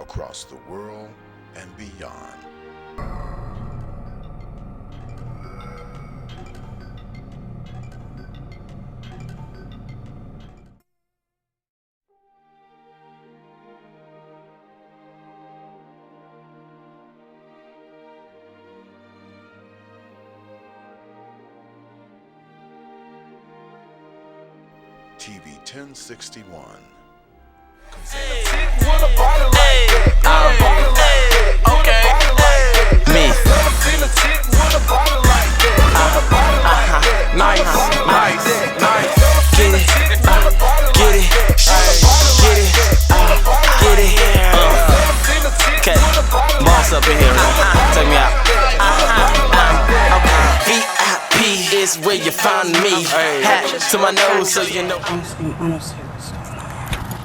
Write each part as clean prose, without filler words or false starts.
across the world and beyond. TV 1061. Boss up in here, take me out. VIP is where you find me. Hat to my nose, so you know.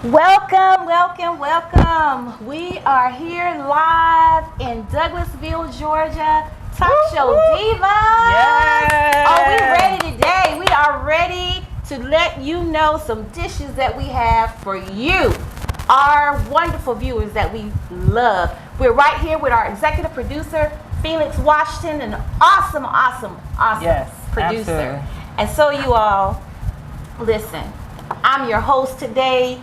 Welcome, welcome, welcome. We are here live in Douglasville, Georgia. Talk show Divas. Yes. Are we ready today? We are ready to let you know some dishes that we have for you, our wonderful viewers that we love. We're right here with our executive producer, Felix Washington, an awesome Yes, producer. absolutely. And so you all, listen, I'm your host today,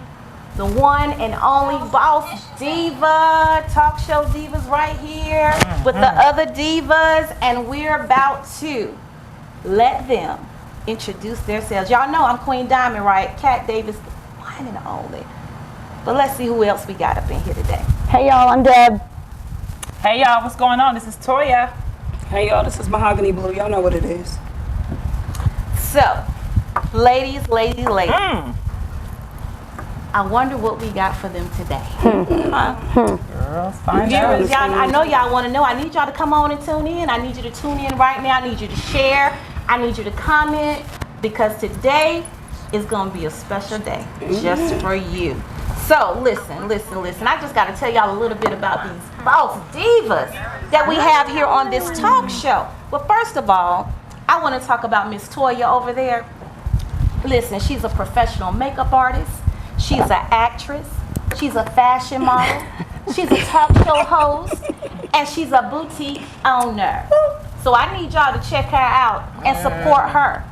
the one and only Boss Diva, Talk Show Divas right here with the other divas, and we're about to let them introduce themselves. Y'all know I'm Queen Diamond, right? Cat Davis, the one and only. But let's see who else we got up in here today. Hey y'all, I'm Deb. Hey y'all, what's going on? This is Toya. Hey y'all, this is Mahogany Blue. Y'all know what it is. So, ladies. I wonder what we got for them today. Girls, find out. Viewers, y'all, I know y'all want to know. I need y'all to come on and tune in. I need you to tune in right now. I need you to share. I need you to comment, because today is going to be a special day just for you. So listen. I just got to tell y'all a little bit about these boss divas that we have here on this talk show. But first of all, I want to talk about Miss Toya over there. Listen, she's a professional makeup artist. She's an actress. She's a fashion model. She's a talk show host. And she's a boutique owner. So I need y'all to check her out and support her.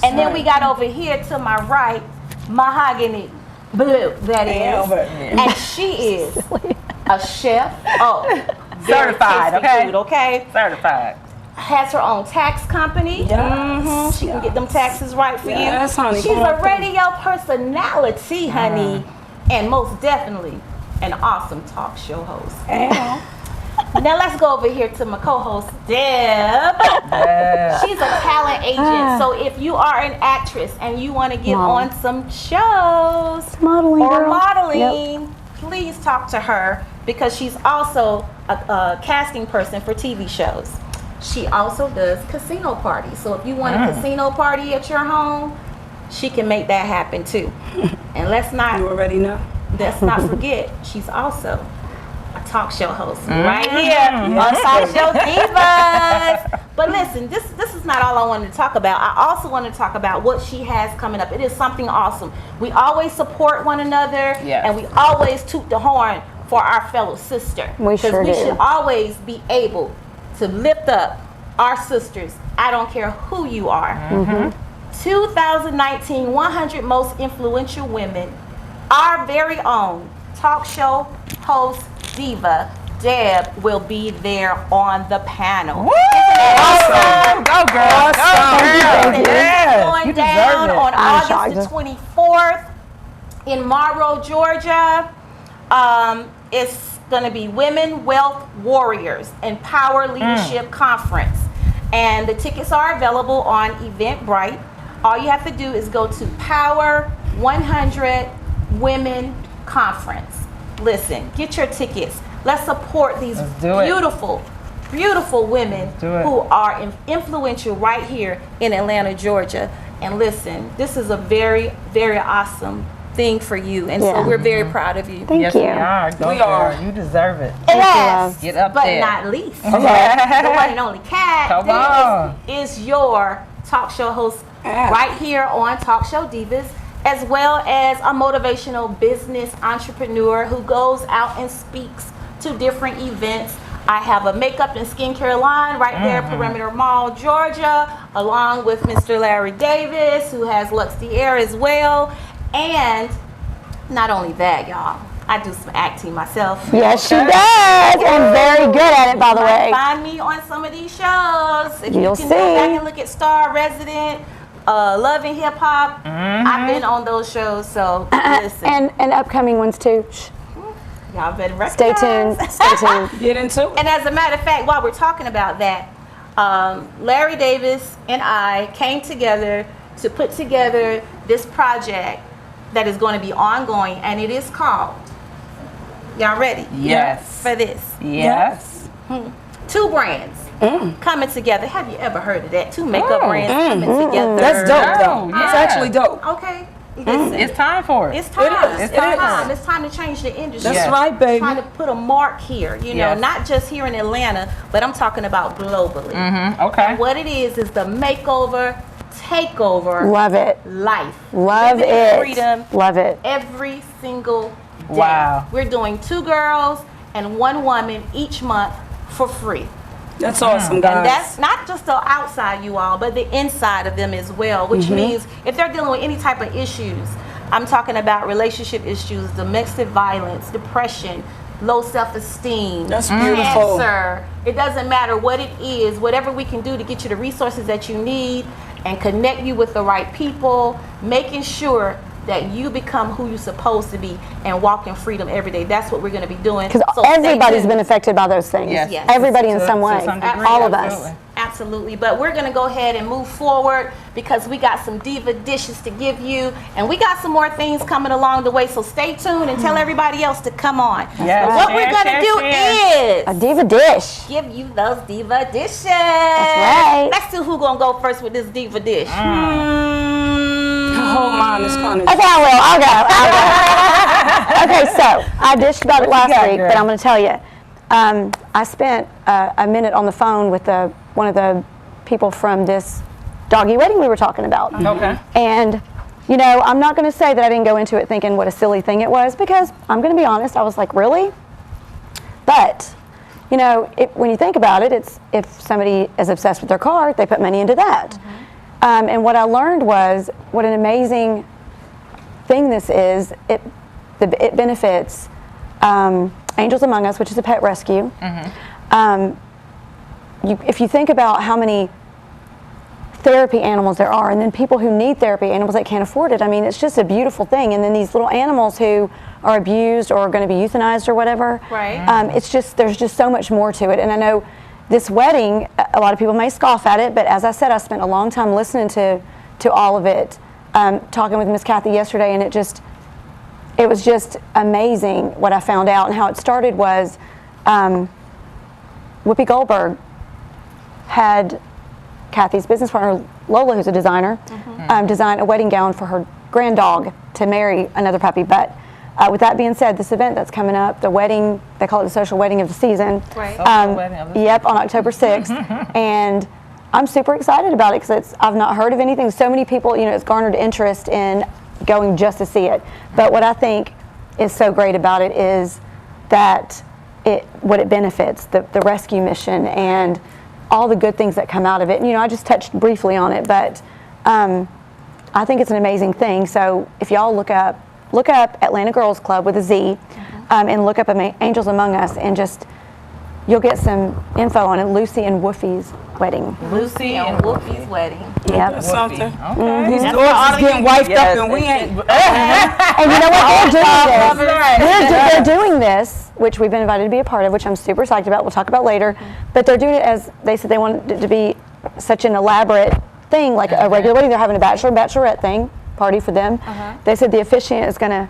And then we got over here to my right, Mahogany Blue, that is. And she is a chef. Certified, okay? Food, okay? Certified. Has her own tax company. She can get them taxes right for Yes, you. honey, She's come on a radio personality, honey. And most definitely an awesome talk show host. Now let's go over here to my co-host, Deb. Yeah. She's a talent agent. So if you are an actress and you want to get on some shows Modeling, or girl. modeling, please talk to her, because she's also a casting person for TV shows. She also does casino parties. So if you want a casino party at your home, she can make that happen too. And let's You not already know. forget, she's also a talk show host right here on Talk Show Divas. But listen, this is not all I wanted to talk about. I also want to talk about what she has coming up. It is something awesome. We always support one another, Yes. and we always toot the horn for our fellow sister. We sure we do. should always be able to lift up our sisters. I don't care who you are. 2019 100 most influential women. Our very own talk show host diva Deb will be there on the panel. Woo! Awesome. Go, girl. Awesome. Go, girl. This Yeah. is going You down deserve it. on I'm August the shocked. 24th in Monroe, Georgia. It's going to be Women Wealth Warriors and Power Leadership Conference. And the tickets are available on Eventbrite. All you have to do is go to Power 100 Women Conference. Listen, get your tickets. Let's support these Let's do it. beautiful women do it. who are influential right here in Atlanta, Georgia. And listen, this is a very, very awesome thing for you. And so Yeah. we're very proud of you. Thank Yes, you. we are. Go, We girl. are. You deserve it. Last Get up but there. not least, the Okay. one and only Cat Come Davis on. is your talk show host right here on Talk Show Divas. as well as a motivational business entrepreneur who goes out and speaks to different events. I have a makeup and skincare line right there, Perimeter Mall, Georgia, along with Mr. Larry Davis, who has Luxe Air as well. And not only that, y'all, I do some acting myself. Yes, she does, and very good at it, by the way. Find me on some of these shows. If You'll you can go back see. and look at Star Resident, Love and Hip Hop, I've been on those shows, so listen. And upcoming ones too. Shh. Y'all better Stay recognize. tuned. Stay tuned. Get into it. And as a matter of fact, while we're talking about that, Larry Davis and I came together to put together this project that is going to be ongoing, and it is called, y'all ready? Yes. For this? Yes. Two brands coming together. Have you ever heard of that? Two makeup brands coming together. That's dope, though. Yeah. It's actually dope. Okay. Listen, It's time for it. it's time. It's It's time. time. It's time to change the industry. That's Yes. right, baby. Trying to put a mark here, you know, Yes. not just here in Atlanta, but I'm talking about globally. Okay. And what it is the makeover, takeover, Love it. life. Love Living in it. freedom Love it. every single day. Wow. We're doing 2 girls and 1 woman each month for free. That's awesome, guys. And that's not just the outside, you all, but the inside of them as well, which means if they're dealing with any type of issues, I'm talking about relationship issues, domestic violence, depression, low self-esteem, That's beautiful. cancer. It doesn't matter what it is, whatever we can do to get you the resources that you need and connect you with the right people, making sure that you become who you're supposed to be and walk in freedom every day. That's what we're going to be doing. Because So stay everybody's tuned. been affected by those things. Yes. Yes. Everybody in To- some to way. some degree, All of us. absolutely. Absolutely, but we're gonna go ahead and move forward because we got some diva dishes to give you, and we got some more things coming along the way. So stay tuned and tell everybody else to come on. Yes. But what Share, we're gonna share, do share. A is diva dish. give you those diva dishes. right. Let's see who gonna go first with this diva dish. Hold mine is kind of. Oh, Okay, I'll go. Okay, so I dished about it last got, week, girl? but I'm going to tell you. I spent a minute on the phone with one of the people from this doggy wedding we were talking about. Okay. And, you know, I'm not going to say that I didn't go into it thinking what a silly thing it was, because I'm going to be honest, I was like, really? But, you know, when you think about it, it's if somebody is obsessed with their car, they put money into that. And what I learned was what an amazing thing this is. It benefits Angels Among Us, which is a pet rescue. If you think about how many therapy animals there are, and then people who need therapy, animals that can't afford it, I mean, it's just a beautiful thing. And then these little animals who are abused or are going to be euthanized or whatever, Right. it's just, there's just so much more to it. And I know this wedding, a lot of people may scoff at it, but as I said, I spent a long time listening to all of it, talking with Miss Kathy yesterday, and it was just amazing what I found out. And how it started was Whoopi Goldberg had Kathy's business partner, Lola, who's a designer, design a wedding gown for her grand dog to marry another puppy. But with that being said, this event that's coming up, the wedding, they call it the social wedding of the season. Right. Social wedding of the Yep, on October 6th. And I'm super excited about it because I've not heard of anything. So many people, you know, it's garnered interest in going just to see it. But what I think is so great about it is that what it benefits, the rescue mission and all the good things that come out of it. And, you know, I just touched briefly on it, but I think it's an amazing thing. So if y'all look up Atlanta Girls Club with a Z, and look up Angels Among Us, and you'll get some info on it. Lucy and Woofie's wedding. Lucy and Whoopi's wedding. Yep. Whoopee. These Okay. That's doors why is getting wiped Yes. up and we ain't. And you know what? They're doing this, which we've been invited to be a part of, which I'm super psyched about. We'll talk about later. But they're doing it as they said they wanted it to be such an elaborate thing, like a regular wedding. They're having a bachelorette thing party for them. They said the officiant is going to,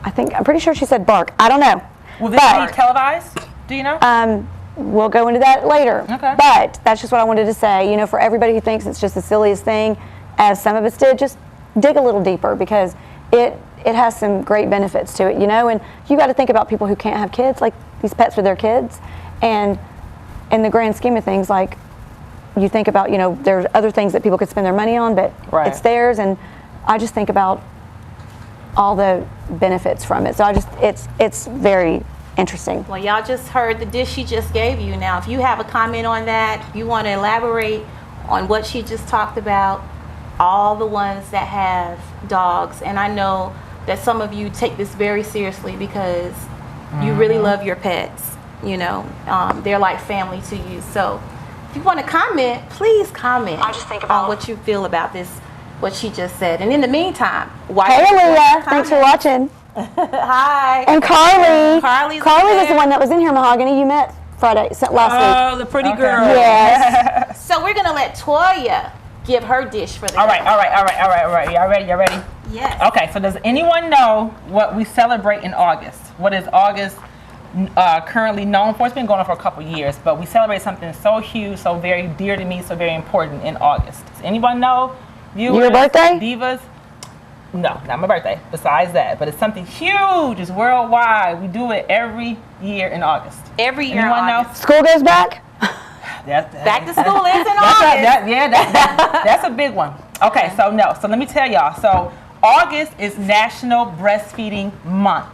I'm pretty sure she said bark. I don't know. Will this be televised? Do you know? We'll go into that later. Okay. But that's just what I wanted to say. You know, for everybody who thinks it's just the silliest thing, as some of us did, just dig a little deeper, because it has some great benefits to it, you know. And you got to think about people who can't have kids, like these pets are their kids. And in the grand scheme of things, like you think about, you know, there's other things that people could spend their money on, but Right. it's theirs. And I just think about all the benefits from it. So it's very interesting. Well, y'all just heard the dish she just gave you. Now, if you have a comment on that, if you want to elaborate on what she just talked about, all the ones that have dogs, and I know that some of you take this very seriously because you really love your pets. You know, they're like family to you. So if you want to comment, please comment on what you feel about this, what she just said. And in the meantime, Hey, Leah, thanks for watching. Hi. And Carly. Carly was the one that was in here, Mahogany. You met last week. Oh, the pretty girl. Yes. So we're gonna let Toya give her dish for the All right. day. Y'all ready? Yes. Okay, so does anyone know what we celebrate in August? What is August currently known for? It's been going on for a couple years, but we celebrate something so huge, so very dear to me, so very important in August. Does anyone know? Your birthday? Divas? No, not my birthday. Besides that, but it's something huge. It's worldwide. We do it every year in August. Every year. Anyone in know? August. School goes back? Back to school is in August. That's a big one. Okay, so let me tell y'all. So August is National Breastfeeding Month.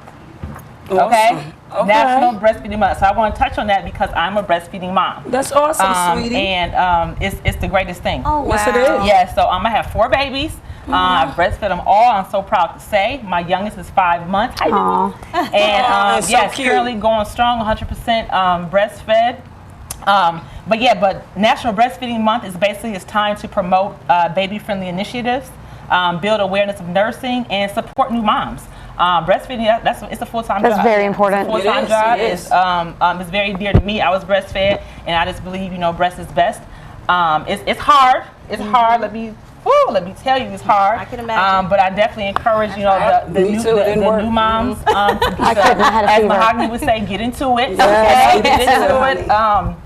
Okay? National Breastfeeding Month. So I want to touch on that because I'm a breastfeeding mom. That's awesome, sweetie. And it's the greatest thing. Oh, wow. Yes, it is. Yeah, so I have 4 babies. I breastfed them all. I'm so proud to say. My youngest is 5 months. How you doing? And that's so yes, cute. currently going strong, 100% breastfed. But National Breastfeeding Month is basically it's time to promote baby-friendly initiatives, build awareness of nursing, and support new moms. Breastfeeding, it's a full-time job. That's very important. It's a full-time It is, job. it is. It's very dear to me. I was breastfed, and I just believe, breast is best. It's hard. It's hard. Let me tell you, it's hard. I can imagine. But I definitely encourage, the Me too, it didn't new work. moms, I couldn't. I had a as fever. Mahogany would say, get into it. Yes, Okay, get get into into it.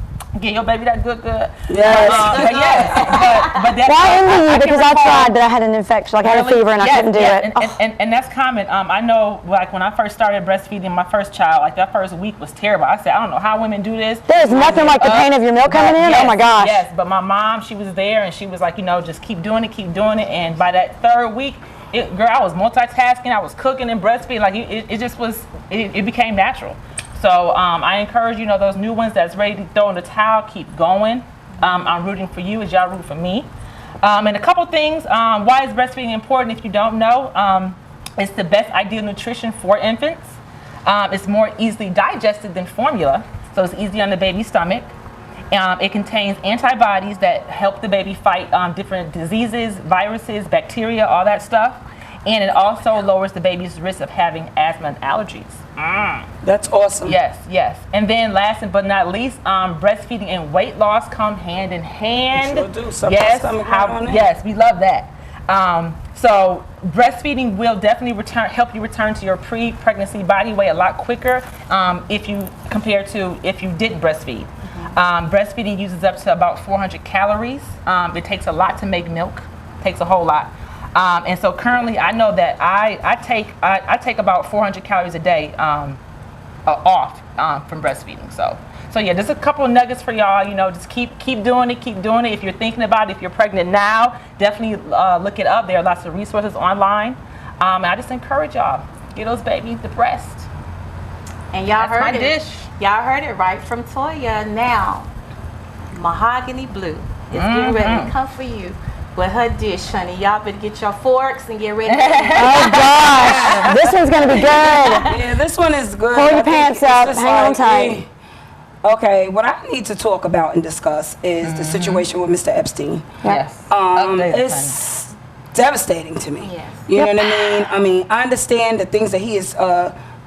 Get your baby that good. Yes. But that's Well, I envy you can because I recall- tried, but I had an infection. Like I had a fever and I couldn't do it. And that's common. I know, like when I first started breastfeeding my first child, like that first week was terrible. I said, I don't know how women do this. There's nothing like the pain of your milk coming in. Yes, Oh my gosh. Yes, but my mom, she was there and she was like, just keep doing it. And by that 3rd week, girl, I was multitasking. I was cooking and breastfeeding. Like it just was. It became natural. So I encourage those new ones that's ready to throw in the towel, keep going. I'm rooting for you as y'all root for me. And a couple things. Why is breastfeeding important? If you don't know, it's the best ideal nutrition for infants. It's more easily digested than formula, so it's easy on the baby's stomach. It contains antibodies that help the baby fight different diseases, viruses, bacteria, all that stuff. And it also lowers the baby's risk of having asthma and allergies. That's awesome. Yes. And then last but not least, breastfeeding and weight loss come hand in hand. Sure do. Something Yes, stomach right on there. yes, we love that. So breastfeeding will definitely help you return to your pre-pregnancy body weight a lot quicker if you compare to if you didn't breastfeed. Breastfeeding uses up to about 400 calories. It takes a lot to make milk. Takes a whole lot. And so currently, I know that I take about 400 calories a day off from breastfeeding. So yeah, there's a couple of nuggets for y'all. Just keep doing it. If you're thinking about it, if you're pregnant now, definitely look it up. There are lots of resources online. And I just encourage y'all, give those babies the breast. And y'all That's heard my it. dish. Y'all heard it right from Toya. Now, Mahogany Blue is getting ready to come for you with her dish, honey. Y'all better get your forks and get ready. Oh gosh. This one's gonna be good. Yeah, this one is good. Pull your I think pants it's up, just hang on tight. Okay, what I need to talk about and discuss is the situation with Mr. Epstein. Yes. Update us, It's devastating to me. Yes. You know what I mean? I understand the things that he is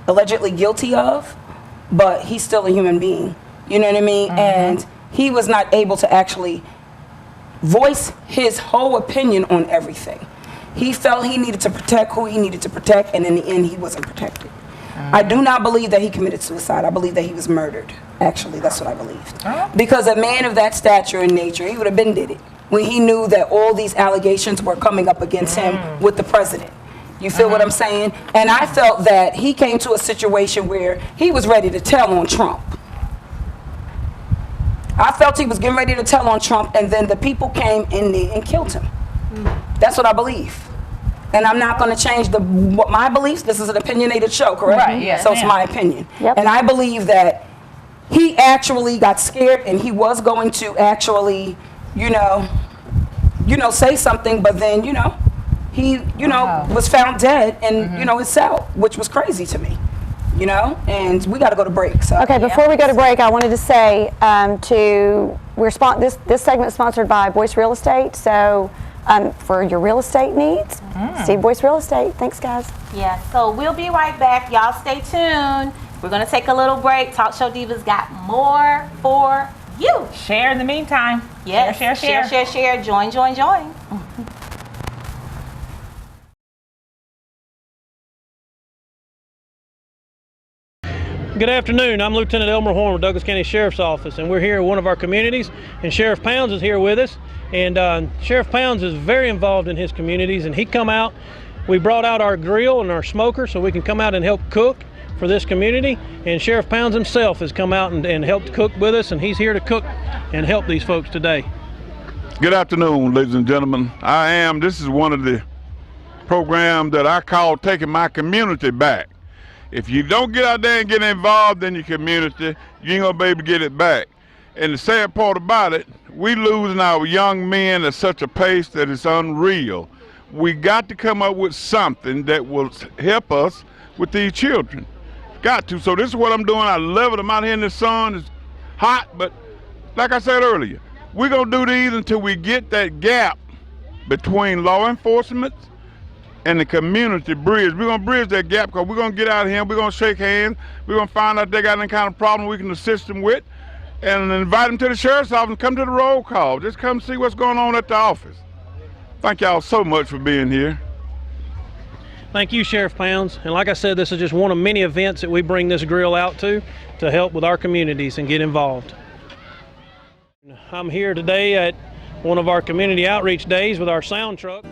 allegedly guilty of, but he's still a human being. You know what I mean? And he was not able to actually voice his whole opinion on everything. He felt he needed to protect who he needed to protect, and in the end, he wasn't protected. I do not believe that he committed suicide. I believe that he was murdered. Actually, that's what I believed. Because a man of that stature and nature, he would have been did it when he knew that all these allegations were coming up against him with the president. You feel what I'm saying? And I felt that he came to a situation where he was ready to tell on Trump. I felt he was getting ready to tell on Trump, and then the people came in there and killed him. That's what I believe. And I'm not going to change my beliefs. This is an opinionated show, correct? Right, yes, so it's ma'am. my opinion. Yep. And I believe that he actually got scared and he was going to actually, say something, but then, he, was found dead in, his cell, which was crazy to me, and we got to go to break. So. Okay, before we go to break, I wanted to say this segment is sponsored by Boyce Real Estate. So for your real estate needs, Steve Boyce Real Estate. Thanks, guys. Yeah, so we'll be right back. Y'all stay tuned. We're going to take a little break. Talk Show Divas got more for you. Share in the meantime. Yes. Share. Join. Good afternoon. I'm Lieutenant Elmer Horn with Douglas County Sheriff's Office, and we're here in one of our communities, and Sheriff Pounds is here with us. And Sheriff Pounds is very involved in his communities, and he come out. We brought out our grill and our smoker so we can come out and help cook for this community. And Sheriff Pounds himself has come out and helped cook with us, and he's here to cook and help these folks today. Good afternoon, ladies and gentlemen. This is one of the programs that I call taking my community back. If you don't get out there and get involved in your community, you ain't gonna be able to get it back. And the sad part about it, we losing our young men at such a pace that it's unreal. We got to come up with something that will help us with these children. Got to. So this is what I'm doing. I love it. I'm out here in the sun. It's hot, but like I said earlier, we're gonna do these until we get that gap between law enforcement and the community bridge. We're gonna bridge that gap because we're gonna get out of here, we're gonna shake hands, we're gonna find out if they got any kind of problem we can assist them with, and invite them to the sheriff's office and come to the roll call. Just come see what's going on at the office. Thank y'all so much for being here. Thank you, Sheriff Pounds. And like I said, this is just one of many events that we bring this grill out to help with our communities and get involved. I'm here today at one of our community outreach days with our sound truck.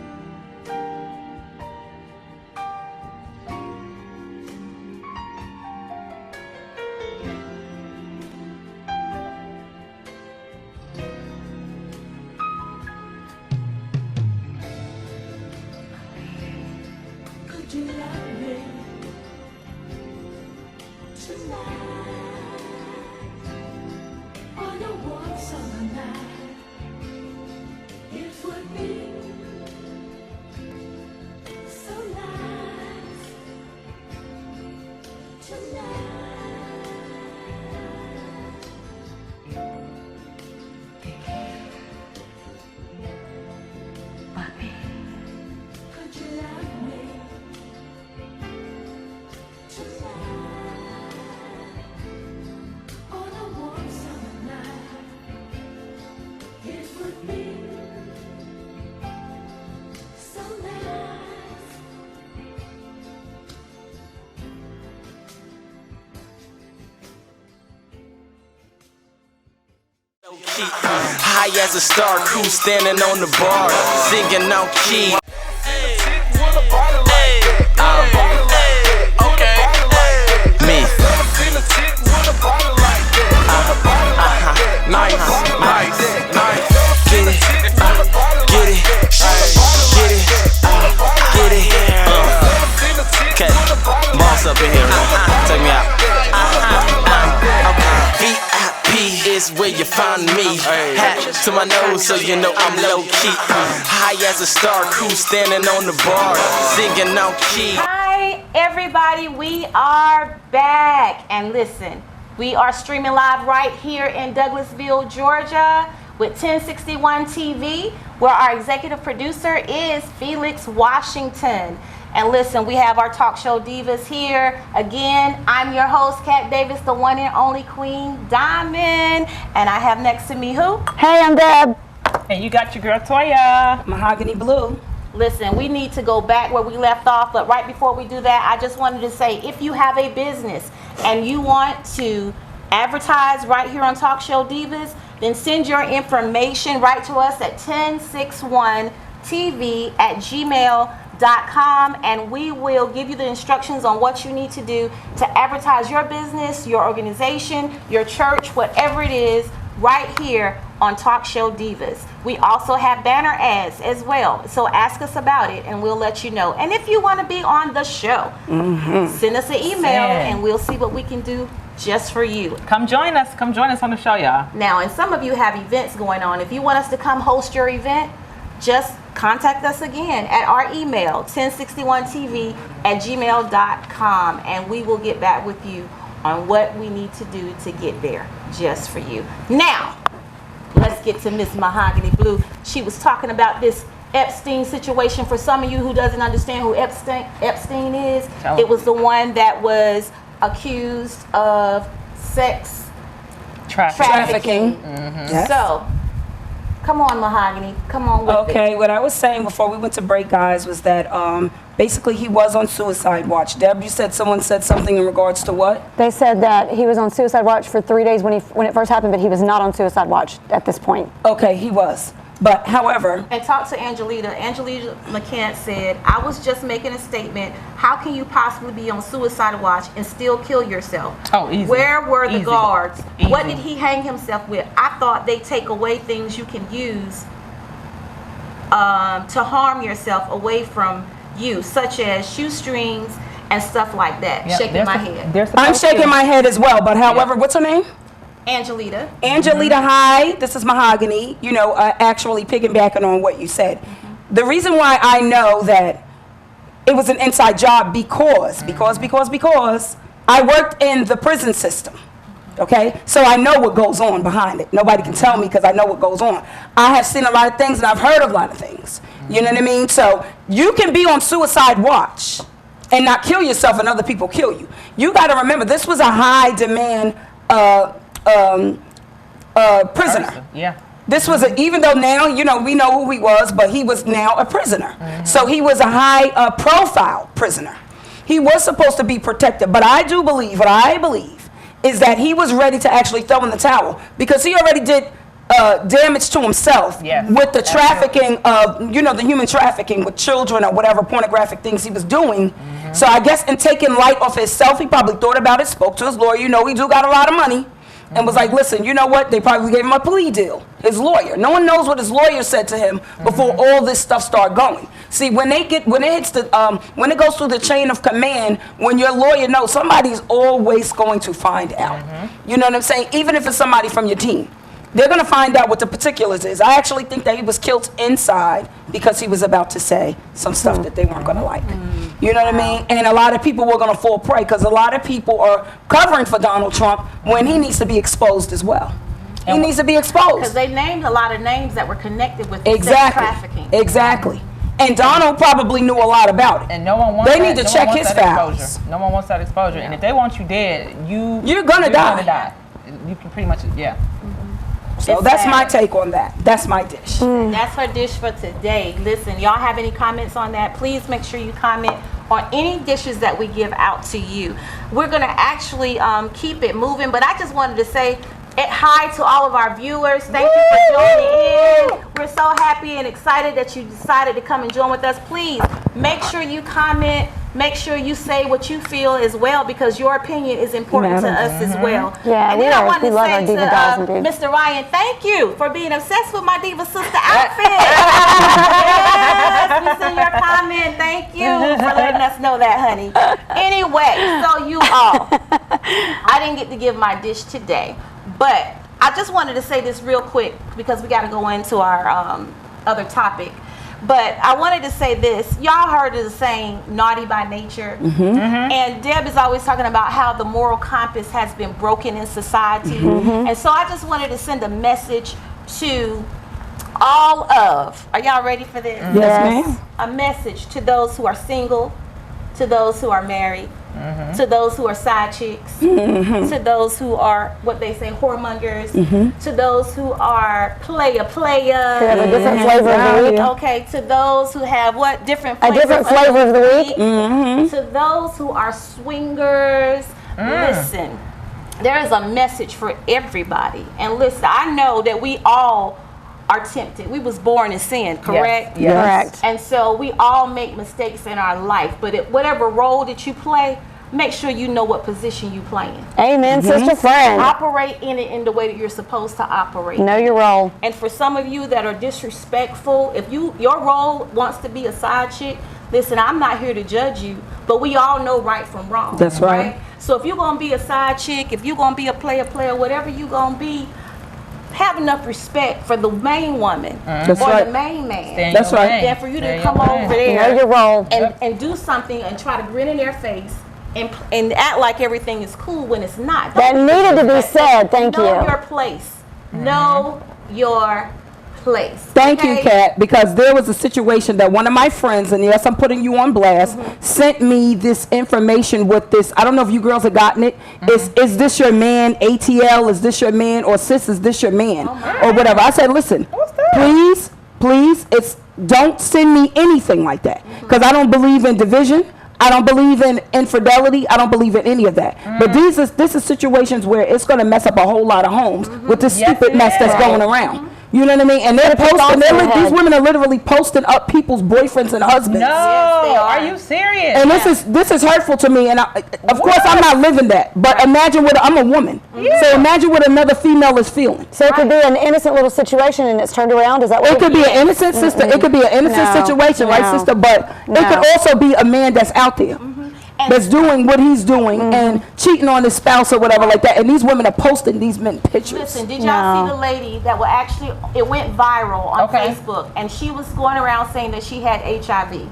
High as a star, crew standing on the bar, singing on key. Me. Nice. Get it, get it. Okay, boss up in here. Take me out. VIP is where you find me. Hat to my nose so you know I'm low key. High as a star, crew standing on the bar, singing on key. Hi, everybody. We are back. And listen, we are streaming live right here in Douglasville, Georgia with 1061 TV, where our executive producer is Felix Washington. And listen, we have our Talk Show Divas here. Again, I'm your host, Kat Davis, the one and only Queen Diamond. And I have next to me who? Hey, I'm Deb. And you got your girl Toya. Mahogany Blue. Listen, we need to go back where we left off, but right before we do that, I just wanted to say, if you have a business and you want to advertise right here on Talk Show Divas, then send your information right to us at 1061tv@gmail.com, and we will give you the instructions on what you need to do to advertise your business, your organization, your church, whatever it is. right here on Talk Show Divas. We also have banner ads as well. So ask us about it and we'll let you know. And if you want to be on the show, send us an email and we'll see what we can do just for you. Come join us. Come join us on the show, y'all. Now, and some of you have events going on. If you want us to come host your event, just contact us again at our email, 1061tv@gmail.com, and we will get back with you on what we need to do to get there just for you. Now, let's get to Miss Mahogany Blue. She was talking about this Epstein situation. For some of you who doesn't understand who Epstein is, it was the one that was accused of sex trafficking. Yes. So, come on, Mahogany. Come on with it. Okay, what I was saying before we went to break, guys, was that basically he was on suicide watch. Deb, you said someone said something in regards to what? They said that he was on suicide watch for 3 days when it first happened, but he was not on suicide watch at this point. Okay, he was. But however, And talk to Angelita. Angelita McCants said, I was just making a statement. How can you possibly be on suicide watch and still kill yourself? Oh, easy. Where were the Easy. guards? Easy. What did he hang himself with? I thought they take away things you can use to harm yourself away from you, such as shoestrings and stuff like that. Yep, Shaking my head. I'm shaking my head as well. But however, what's her name? Angelita. Angelita, hi, this is Mahogany, actually piggybacking on what you said. The reason why I know that it was an inside job because I worked in the prison system, okay? So I know what goes on behind it. Nobody can tell me because I know what goes on. I have seen a lot of things and I've heard a lot of things, you know what I mean? So you can be on suicide watch and not kill yourself and other people kill you. You got to remember, this was a high demand prisoner. Yeah. This was even though now we know who he was, but he was now a prisoner. So he was a high profile prisoner. He was supposed to be protected, but I believe is that he was ready to actually throw in the towel because he already did damage to himself with the trafficking of the human trafficking with children or whatever pornographic things he was doing. So I guess in taking light off himself, he probably thought about it, spoke to his lawyer. He do got a lot of money. And was like, listen, you know what? They probably gave him a plea deal. His lawyer. No one knows what his lawyer said to him before all this stuff started going. See, when it goes through the chain of command, when your lawyer knows, somebody's always going to find out. You know what I'm saying? Even if it's somebody from your team. They're going to find out what the particulars is. I actually think that he was killed inside because he was about to say some stuff that they weren't going to like. You know what I mean? And a lot of people were going to fall prey because a lot of people are covering for Donald Trump when he needs to be exposed as well. He needs to be exposed. Because they named a lot of names that were connected with sex trafficking. Exactly. And Donald probably knew a lot about it. And no one wants They need to check his files. No one wants that exposure. And if they want you dead, you're gonna die. You can pretty much, So that's my take on that. That's my dish. That's her dish for today. Listen, y'all have any comments on that? Please make sure you comment on any dishes that we give out to you. We're going to actually keep it moving, but I just wanted to say hi to all of our viewers. Thank you for joining in. We're so happy and excited that you decided to come and join with us. Please make sure you comment. Make sure you say what you feel as well, because your opinion is important to us as well. Yeah, and then I want to love our say Diva dolls and dudes. Mr. Ryan, thank you for being obsessed with my Diva sister outfit. Yes, we see your comment. Thank you for letting us know that, honey. Anyway, so you all, I didn't get to give my dish today, but I just wanted to say this real quick because we got to go into our other topic. But I wanted to say this. Y'all heard of the saying, naughty by nature. And Deb is always talking about how the moral compass has been broken in society. And so I just wanted to send a message to all of, are y'all ready for this? Yes, ma'am. A message to those who are single, to those who are married, to those who are side chicks, to those who are what they say whoremongers, to those who are player. They have a different flavor of the week. Okay, to those who have what different A different flavor of the week. To those who are swingers, listen, there is a message for everybody. And listen, I know that we all are tempted. We was born in sin, correct? Correct. And so we all make mistakes in our life, but whatever role that you play, make sure you know what position you playing. Amen, sister friend. Operate in it in the way that you're supposed to operate. Know your role. And for some of you that are disrespectful, if your role wants to be a side chick, listen, I'm not here to judge you, but we all know right from wrong. That's right. So if you're going to be a side chick, if you're going to be a player, whatever you're going to be, have enough respect for the main woman That's or right. the main man. That's right. Then for you to come over there Know your role. and do something and try to grin in their face and act like everything is cool when it's not. That needed to be said. Thank you. Know your place. Know your place. Thank you, Kat, because there was a situation that one of my friends, and yes, I'm putting you on blast, sent me this information with this. I don't know if you girls have gotten it. Is this your man, ATL? Is this your man? Or sis, is this your man? Or whatever. I said, listen, please, don't send me anything like that, because I don't believe in division. I don't believe in infidelity. I don't believe in any of that. But this is situations where it's going to mess up a whole lot of homes with this stupid mess that's going around. You know what I mean? And they're posting. These women are literally posting up people's boyfriends and husbands. No, are you serious? And this is hurtful to me. And of course, I'm not living that. But imagine I'm a woman. So imagine what another female is feeling. So it could be an innocent little situation and it's turned around. Is that what it could be an innocent sister? It could be an innocent situation, right, sister? But it could also be a man that's out there. That's doing what he's doing and cheating on his spouse or whatever like that. And these women are posting these men pictures. Listen, did y'all see the lady that it went viral on Facebook, and she was going around saying that she had HIV.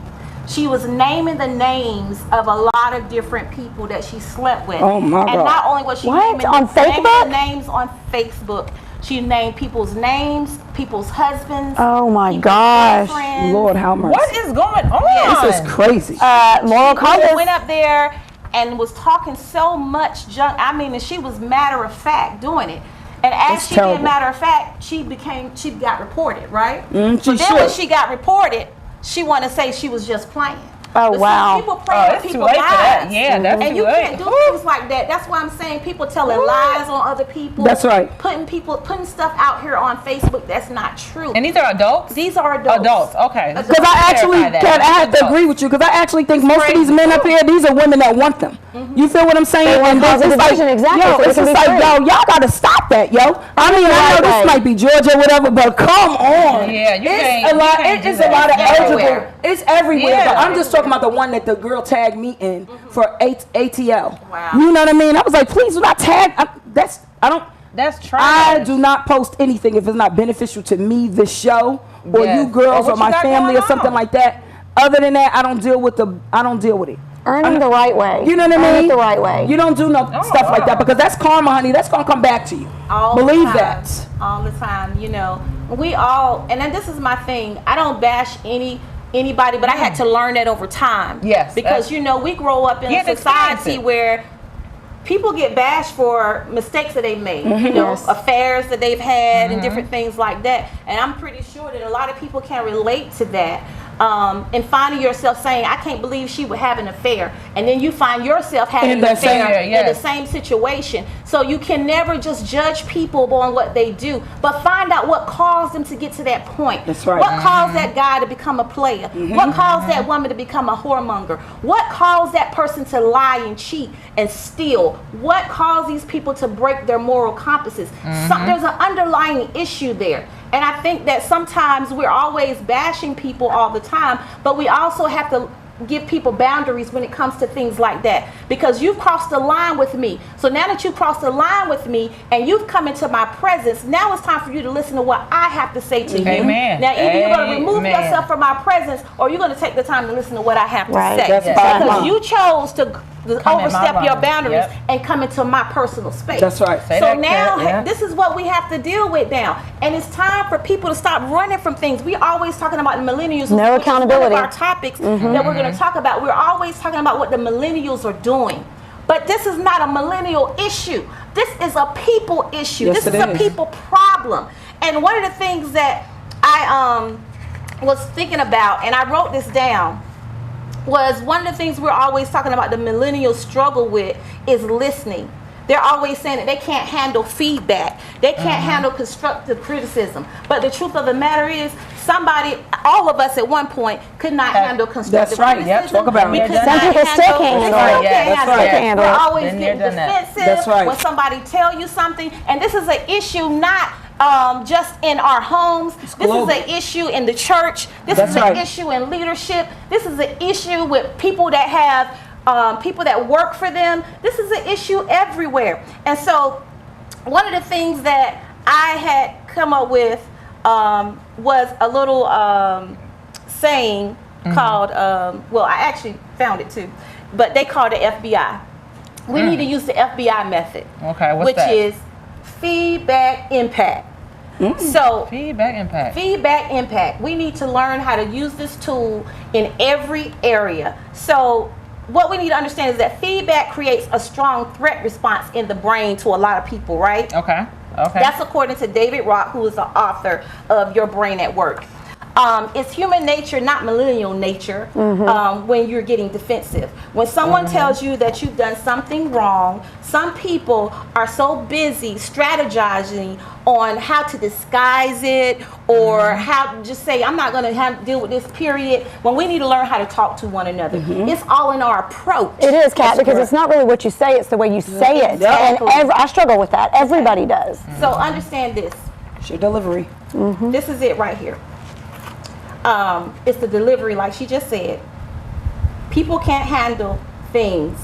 She was naming the names of a lot of different people that she slept with. Oh my God. And not only was she naming the names on Facebook, she named people's names, people's husbands. Oh my gosh. Lord, how mercy. What is going on? This is crazy. Moral compass. She went up there and was talking so much junk. I mean, and she was matter of fact doing it. And as she did matter of fact, she got reported, right? When she got reported, she wanted to say she was just playing. Oh, but wow. People play with people's lives. Yeah, that's and you can't do things like that. That's why I'm saying people telling lies on other people. That's right. Putting stuff out here on Facebook that's not true. And these are adults? These are adults. Adults, okay. Because I have to agree with you, because I actually think most of these men up here, these are women that want them. You feel what I'm saying? And it's like, exactly. Yo, it's just like, yo, y'all gotta stop that, yo. I mean, I know this might be Georgia or whatever, but come on. Yeah, it's a lot of eligible. It's everywhere. Yeah, but I'm just talking about the one that the girl tagged me in for ATL. Wow. You know what I mean? I was like, please do not tag. That's trash. I do not post anything if it's not beneficial to me, the show, or you girls, or my family, or something like that. Other than that, I don't deal with it. Earning the right way. You know what I mean? Earn it the right way. You don't do stuff like that, because that's karma, honey. That's gonna come back to you. Believe that. All the time, you know. We all, and then this is my thing. I don't bash anybody, but I had to learn that over time. Yes. Because we grow up in a society where people get bashed for mistakes that they've made, you know, affairs that they've had and different things like that. And I'm pretty sure that a lot of people can relate to that. And finding yourself saying, I can't believe she would have an affair. And then you find yourself having an affair in the same situation. So you can never just judge people on what they do, but find out what caused them to get to that point. That's right. What caused that guy to become a player? What caused that woman to become a whoremonger? What caused that person to lie and cheat and steal? What caused these people to break their moral compasses? There's an underlying issue there. And I think that sometimes we're always bashing people all the time, but we also have to give people boundaries when it comes to things like that, because you've crossed the line with me. So now that you've crossed the line with me and you've come into my presence, now it's time for you to listen to what I have to say to you. Amen. Now either you're going to remove yourself from my presence, or you're going to take the time to listen to what I have to say. That's because you chose to overstep your boundaries and come into my personal space. That's right. So now this is what we have to deal with now, and it's time for people to stop running from things. We're always talking about the millennials. No accountability. One of our topics that we're going to talk about. We're always talking about what the millennials are doing, but this is not a millennial issue. This is a people issue. Yes, this is a people problem. And one of the things that I was thinking about, and I wrote this down, was one of the things we're always talking about the millennials struggle with is listening. they're always saying that they can't handle feedback. They can't handle constructive criticism. But the truth of the matter is, all of us at one point could not handle constructive criticism. Yep, talk about it. Some people still can't handle it. That's right. We're always getting defensive That's right. when somebody tell you something. And this is an issue not just in our homes. This is an issue in the church. This is an issue in leadership. This is an issue with people that have people that work for them. This is an issue everywhere. And so one of the things that I had come up with was a little saying called, well, I actually found it too, but they called it FBI. We need to use the FBI method. Okay, what's which that? is feedback impact. So feedback impact. We need to learn how to use this tool in every area. So what we need to understand is that feedback creates a strong threat response in the brain to a lot of people, right? Okay. That's according to David Rock, who is the author of Your Brain at Work. It's human nature, not millennial nature, when you're getting defensive. When someone tells you that you've done something wrong, some people are so busy strategizing on how to disguise it or how to just say, I'm not going to deal with this, period, when we need to learn how to talk to one another. It's all in our approach. It is, Kat, because it's not really what you say, it's the way you say it. Exactly. And I struggle with that. Everybody does. So understand this. It's your delivery. This is it right here. It's the delivery, like she just said. People can't handle things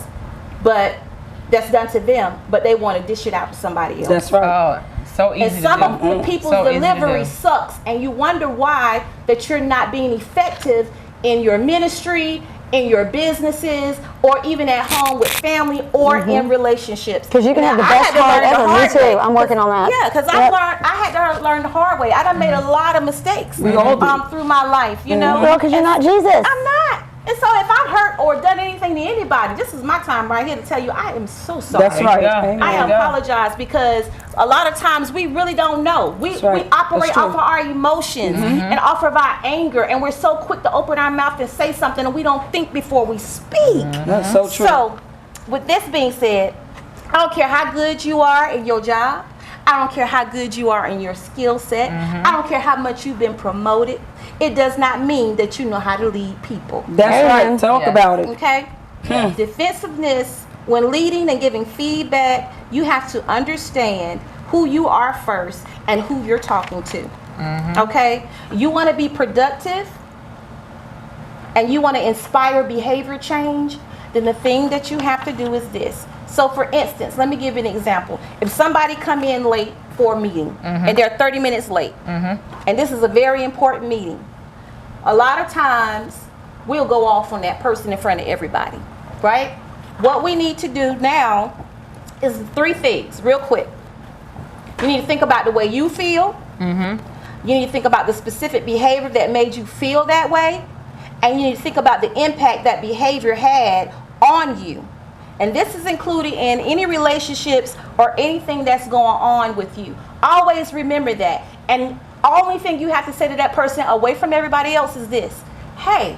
that's done to them, but they want to dish it out to somebody else. That's right. Oh, so easy And some to do. of people's So easy to delivery do. sucks, and you wonder why that you're not being effective in your ministry, in your businesses, or even at home with family or in relationships. Because you can have the best heart ever. Me too. I'm working on that. Yeah, because I had to learn the hard way. I done made a lot of mistakes through my life, you know. Well, because you're not Jesus. I'm not. And so if I've hurt or done anything to anybody, this is my time right here to tell you I am so sorry. That's right. I apologize, because a lot of times we really don't know. We operate off of our emotions and off of our anger, and we're so quick to open our mouth and say something and we don't think before we speak. That's so true. So with this being said, I don't care how good you are in your job. I don't care how good you are in your skill set. I don't care how much you've been promoted. It does not mean that you know how to lead people. That's right. Talk about it. Okay? Defensiveness, when leading and giving feedback, you have to understand who you are first and who you're talking to. Okay? You want to be productive and you want to inspire behavior change, then the thing that you have to do is this. So for instance, let me give you an example. If somebody come in late for a meeting and they're 30 minutes late, and this is a very important meeting, a lot of times we'll go off on that person in front of everybody, right? What we need to do now is 3 things real quick. You need to think about the way you feel. You need to think about the specific behavior that made you feel that way. And you need to think about the impact that behavior had on you. And this is included in any relationships or anything that's going on with you. Always remember that. And only thing you have to say to that person away from everybody else is this. Hey,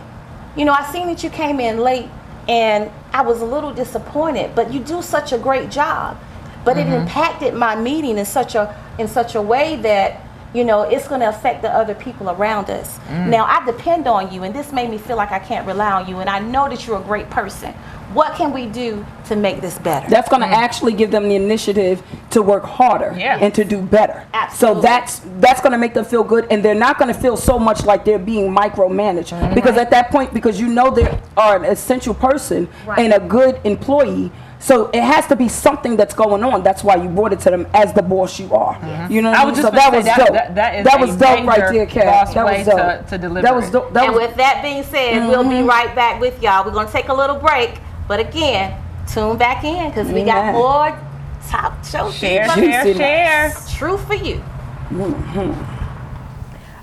you know, I seen that you came in late and I was a little disappointed, but you do such a great job. But it impacted my meeting in such a way that, you know, it's going to affect the other people around us. Now, I depend on you, and this made me feel like I can't rely on you, and I know that you're a great person. What can we do to make this better? That's going to actually give them the initiative to work harder and to do better. Absolutely. So that's going to make them feel good, and they're not going to feel so much like they're being micromanaged. Because at that point, because you know they are an essential person and a good employee, so it has to be something that's going on. That's why you brought it to them as the boss you are. You know what I mean? So that was dope. That was dope right there, Kat. That was dope. To deliver. That was dope. And with that being said, we'll be right back with y'all. We're going to take a little break. But again, tune back in because we got more talk show. Share. True for you.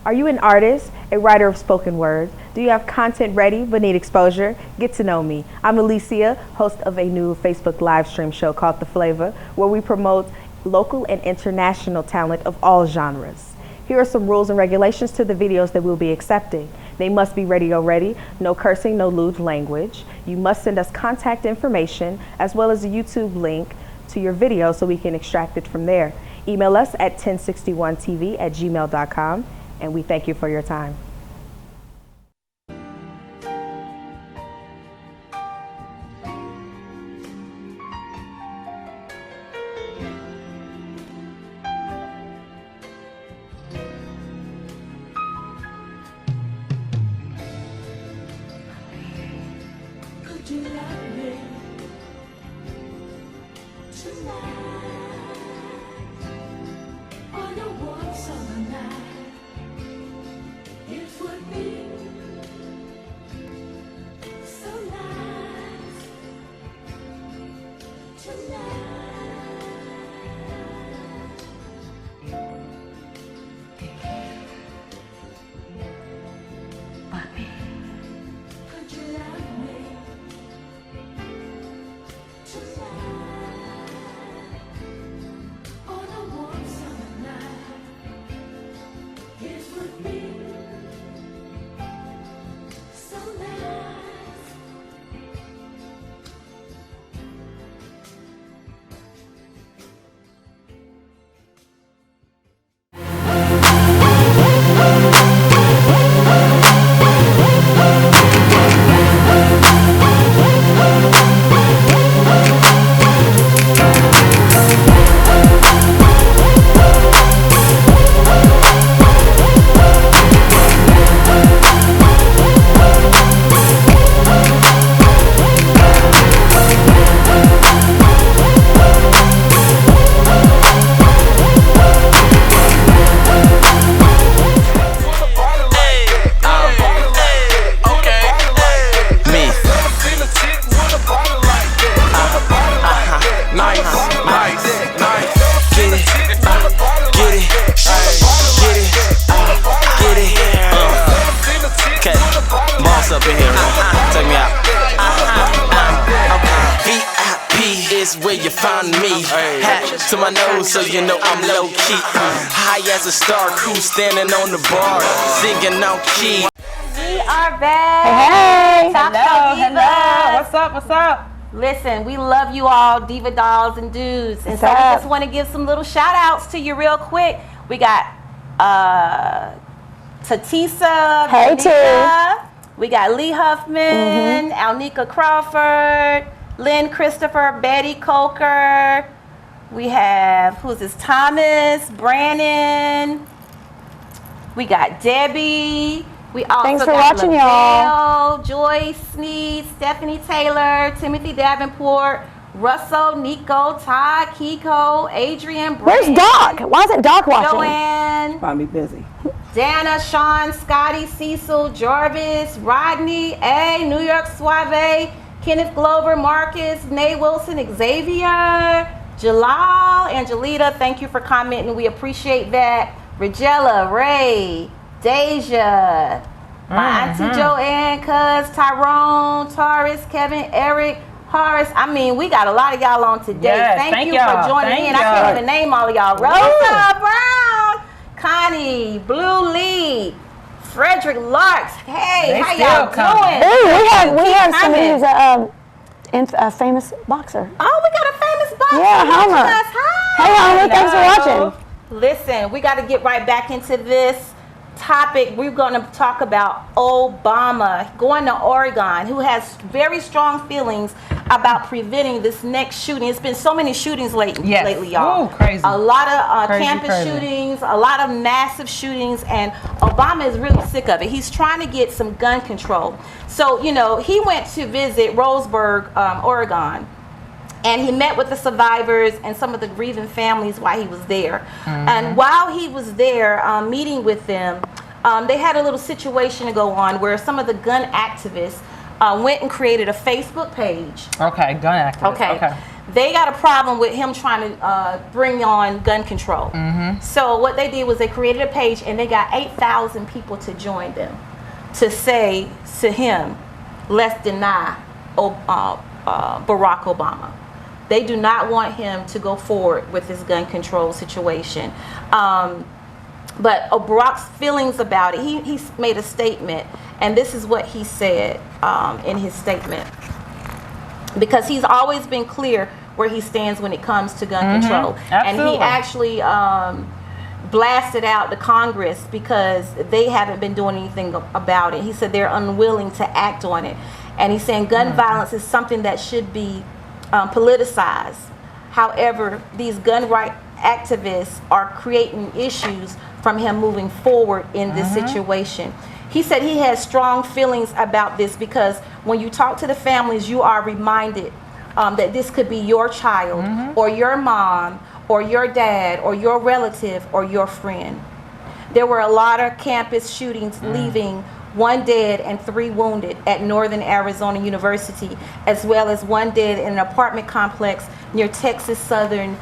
Are you an artist, a writer of spoken word? Do you have content ready but need exposure? Get to know me. I'm Alicia, host of a new Facebook live stream show called The Flavor, where we promote local and international talent of all genres. Here are some rules and regulations to the videos that we'll be accepting. They must be radio ready, no cursing, no lewd language. You must send us contact information as well as a YouTube link to your video so we can extract it from there. Email us at 1061tv@gmail.com, and we thank you for your time. Up in here, take me out. VIP is where you find me. Hat to my nose, so you know I'm low key. High as a star, crew standing on the bar, singing on key. We are back. Hey, hey. Talk Hello, Show Divas. hello. What's up? What's up? Listen, we love you all, diva dolls and dudes, and so we just want to give some little shout outs to you real quick. We got Tatisa, Hey, Veronica. We got Lee Huffman, Alnika Crawford, Lynn Christopher, Betty Coker. We have, who's this? Thomas, Brandon. We got Debbie. We also Thanks for got watching, y'all. Joyce Sneed, Stephanie Taylor, Timothy Davenport, Russell, Nico, Todd, Kiko, Adrian, Where's Brent, Doc? Why isn't Doc watching? Joanne, Probably busy. Dana, Sean, Scotty, Cecil, Jarvis, Rodney, A, New York Suave, Kenneth Glover, Marcus, Nay Wilson, Xavier, Jalal, Angelita, thank you for commenting. We appreciate that. Regella, Ray, Deja, my auntie Joanne, Cuz, Tyrone, Taurus, Kevin, Eric, Horace. I mean, we got a lot of y'all on today. Yes, thank you y'all. for joining Thank in. I y'all. can't even name all of y'all. Rosa Brown, Connie, Blue Lee, Frederick Larks. Hey, They how still y'all coming. doing? Ooh, we have somebody coming. who's a famous boxer. Oh, we got a famous boxer. Yeah, watching Homer. us. Hi. Hey, Homer, thanks for watching. Listen, we got to get right back into this topic. We're going to talk about Obama going to Oregon, who has very strong feelings about preventing this next shooting. It's been so many shootings lately, y'all. Ooh, crazy. A lot of Crazy, campus crazy. shootings, a lot of massive shootings, and Obama is really sick of it. He's trying to get some gun control. So, you know, he went to visit Roseburg, Oregon, and he met with the survivors and some of the grieving families while he was there. And while he was there meeting with them, they had a little situation to go on where some of the gun activists went and created a Facebook page. Okay, gun activists. Okay. They got a problem with him trying to bring on gun control. So what they did was they created a page and they got 8,000 people to join them to say to him, let's deny Barack Obama. They do not want him to go forward with this gun control situation. But Barack's feelings about it, he made a statement, and this is what he said in his statement. Because he's always been clear where he stands when it comes to gun control. Absolutely. And he actually blasted out the Congress because they haven't been doing anything about it. He said they're unwilling to act on it. And he's saying gun violence is something that should be politicized. However, these gun right activists are creating issues from him moving forward in this situation. He said he has strong feelings about this because when you talk to the families, you are reminded that this could be your child or your mom or your dad or your relative or your friend. There were a lot of campus shootings leaving 1 dead and 3 wounded at Northern Arizona University, as well as 1 dead in an apartment complex near Texas Southern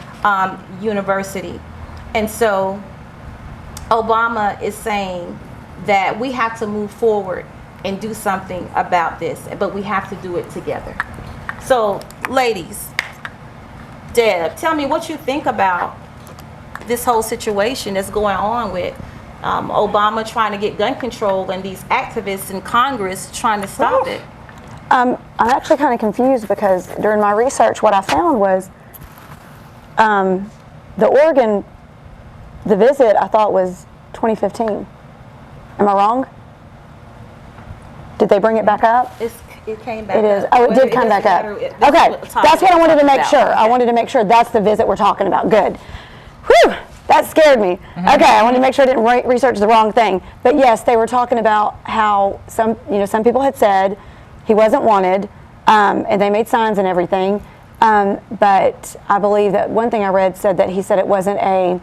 University. And so Obama is saying that we have to move forward and do something about this, but we have to do it together. So, ladies, Deb, tell me what you think about this whole situation that's going on with Obama trying to get gun control and these activists in Congress trying to stop it. I'm actually kind of confused because during my research, what I found was the Oregon, the visit I thought was 2015. Am I wrong? Did they bring it back up? It came back It is. up. Oh, it did come back up. Okay, that's what I wanted to make sure. I wanted to make sure that's the visit we're talking about. Good. Whew, that scared me. Okay, I wanted to make sure I didn't research the wrong thing. But yes, they were talking about how some people had said he wasn't wanted, and they made signs and everything. But I believe that one thing I read said that he said it wasn't a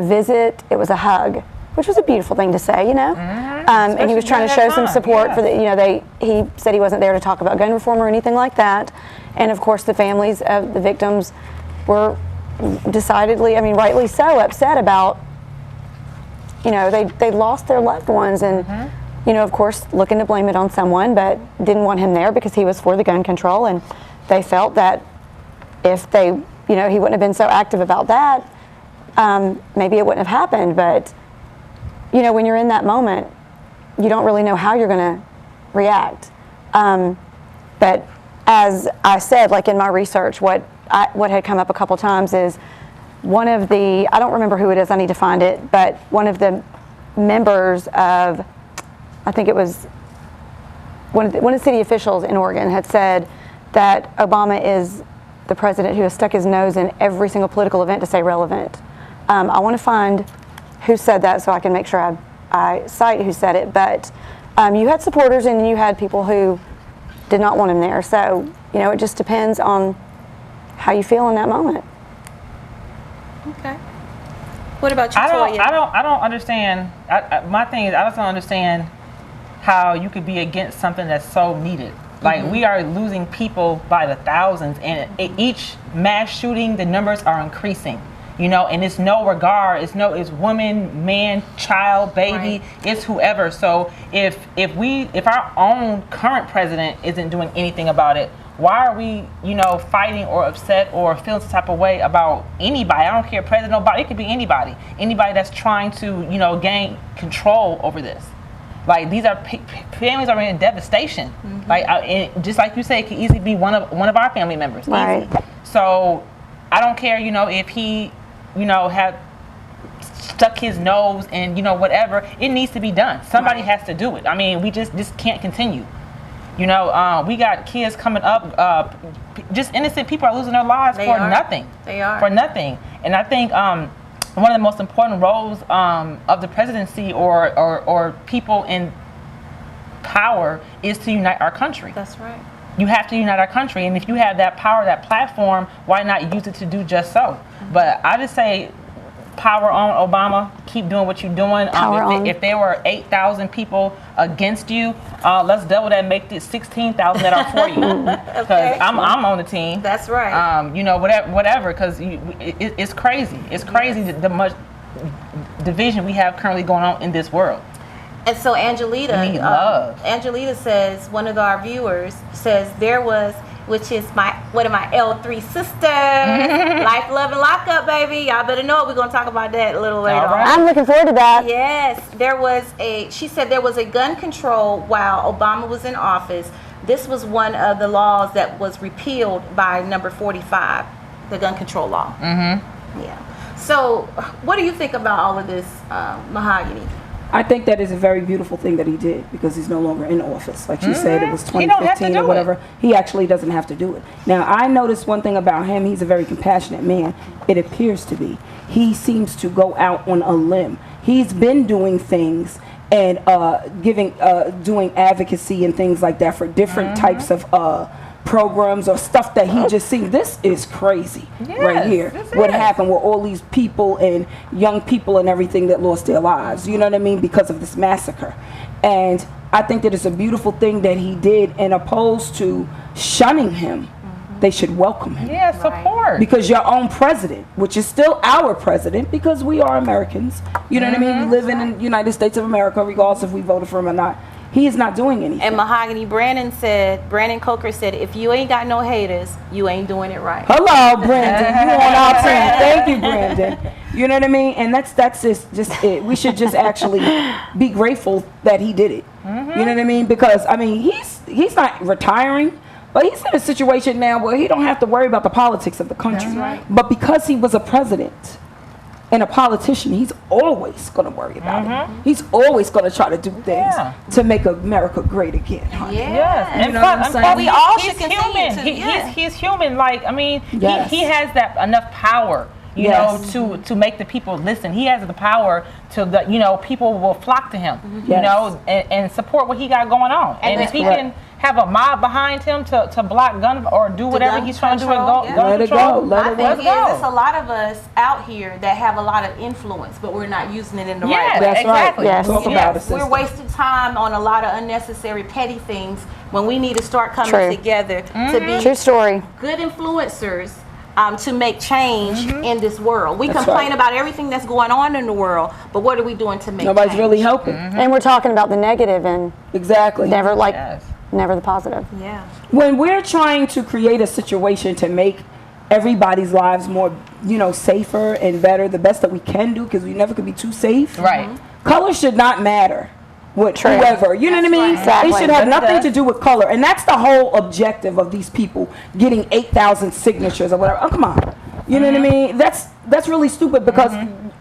visit, it was a hug, which was a beautiful thing to say, and he was trying to show some support for the, he said he wasn't there to talk about gun reform or anything like that. And of course the families of the victims were decidedly, rightly so, upset about, they lost their loved ones and, of course looking to blame it on someone, but didn't want him there because he was for the gun control, and they felt that if they, he wouldn't have been so active about that, maybe it wouldn't have happened. But when you're in that moment, you don't really know how you're going to react. But as I said, like in my research, what had come up a couple times is one of the, I don't remember who it is, I need to find it, but one of the members of, I think it was one of the city officials in Oregon had said that Obama is the president who has stuck his nose in every single political event to stay relevant. I want to find who said that so I can make sure I cite who said it, but you had supporters and you had people who did not want him there. So, it just depends on how you feel in that moment. Okay. What about you, Toya? I don't understand. My thing is, I just don't understand how you could be against something that's so needed. Like, we are losing people by the thousands, and each mass shooting, the numbers are increasing. And it's no regard. It's woman, man, child, baby. Right. It's whoever. So if our own current president isn't doing anything about it, why are we, fighting or upset or feeling some type of way about anybody? I don't care, president, nobody. It could be anybody that's trying to, gain control over this. Like, these are families are in devastation. Like, just like you say, it could easily be one of our family members. Right. Easy. So I don't care, if he, had stuck his nose and whatever. It needs to be done. Somebody has to do it. We just can't continue. We got kids coming up. Just innocent people are losing their lives nothing. They are for nothing. And I think one of the most important roles of the presidency or people in power is to unite our country. That's right. You have to unite our country, and if you have that power, that platform, why not use it to do just so? But I just say, power on, Obama. Keep doing what you're doing. If there were 8,000 people against you, let's double that, make it 16,000 that are for you. Because I'm on the team. That's right. Whatever. Because it's crazy. It's crazy the much division we have currently going on in this world. And so Angelita says, one of our viewers says, which is one of my L3 sisters, Life, Love, and Lockup, baby. Y'all better know it. We're going to talk about that a little later on. I'm looking forward to that. Yes, she said there was a gun control while Obama was in office. this was one of the laws that was repealed by number 45, the gun control law. Mm-hmm. Yeah. So, what do you think about all of this, Mahogany? I think that is a very beautiful thing that he did because he's no longer in office. Like she said, it was 2015 or whatever. He actually doesn't have to do it. Now, I noticed one thing about him. He's a very compassionate man. It appears to be. He seems to go out on a limb. He's been doing things and doing advocacy and things like that for different types of programs or stuff that he just seen. This is crazy right here. What happened with all these people and young people and everything that lost their lives, you know what I mean, because of this massacre. And I think that it's a beautiful thing that he did, and opposed to shunning him, they should welcome him. Yeah, support. Because your own president, which is still our president, because we are Americans, you know what I mean, we live in the United States of America regardless if we voted for him or not. He is not doing anything. And Mahogany, Brandon Coker said, if you ain't got no haters, you ain't doing it right. Hello, Brandon. You on our team. Thank you, Brandon. You know what I mean? And that's just it. We should just actually be grateful that he did it. You know what I mean? Because, I mean, he's not retiring, but he's in a situation now where he don't have to worry about the politics of the country. That's right. But because he was a president and a politician, he's always going to worry about it. He's always going to try to do things to make America great again. Honey. Yes, and plus, we all should human. He's human. Like, I mean, he has that enough power, you know, to make the people listen. He has the power to, you know, people will flock to him, you know, and support what he got going on. And if he can have a mob behind him to block gun or do whatever he's trying to do, let it go. Let it go. There's a lot of us out here that have a lot of influence, but we're not using it in the right way. That's exactly. Right. Yes. Talk about it, we're wasting time on a lot of unnecessary petty things when we need to start coming together to be good influencers. To make change in this world. We complain about everything that's going on in the world, but what are we doing to make Nobody's change? really helping. And we're talking about the negative and never never the positive. Yeah. When we're trying to create a situation to make everybody's lives more, you know, safer and better, the best that we can do, because we never could be too safe. Right. Color should not matter. With whoever, you know what I mean? Exactly. It should have nothing to do with color, and that's the whole objective of these people getting 8,000 signatures or whatever. Oh, come on, you know what I mean? That's really stupid because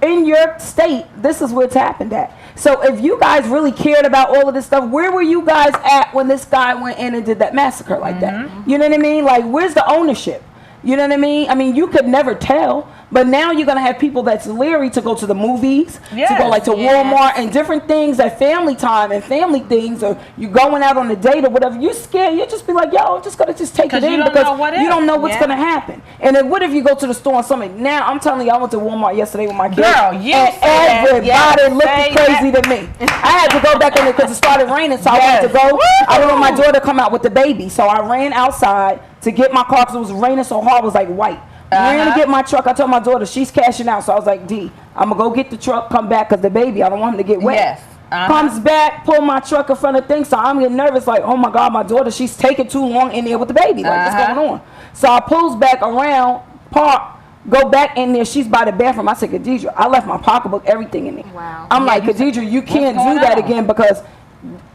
in your state, this is where it's happened at. So if you guys really cared about all of this stuff, where were you guys at when this guy went in and did that massacre like that? You know what I mean? Like, where's the ownership? You know what I mean? I mean, you could never tell. But now you're going to have people that's leery to go to the movies, to go like to Walmart and different things at family time and family things, or you going out on a date or whatever. You're scared. You just be like, yo, I'm just going to just take it in because you don't know what's going to happen. And then what if you go to the store and something? Now, I'm telling you, I went to Walmart yesterday with my kids. And everybody looked crazy to me. I had to go back in there because it started raining, so I wanted to go. I didn't want my daughter to come out with the baby, so I ran outside to get my car because it was raining so hard. It was like white. Ran to get my truck. I told my daughter she's cashing out, so I was like, D, I'm gonna go get the truck, come back, because the baby, I don't want him to get wet. Comes back, pull my truck in front of things, so I'm getting nervous, like, oh my God, my daughter, she's taking too long in there with the baby. Like, what's going on? So I pulls back around, park, go back in there. She's by the bathroom. I said, Khadijah, I left my pocketbook, everything in there. Wow. I'm like, Khadijah, you can't do that again because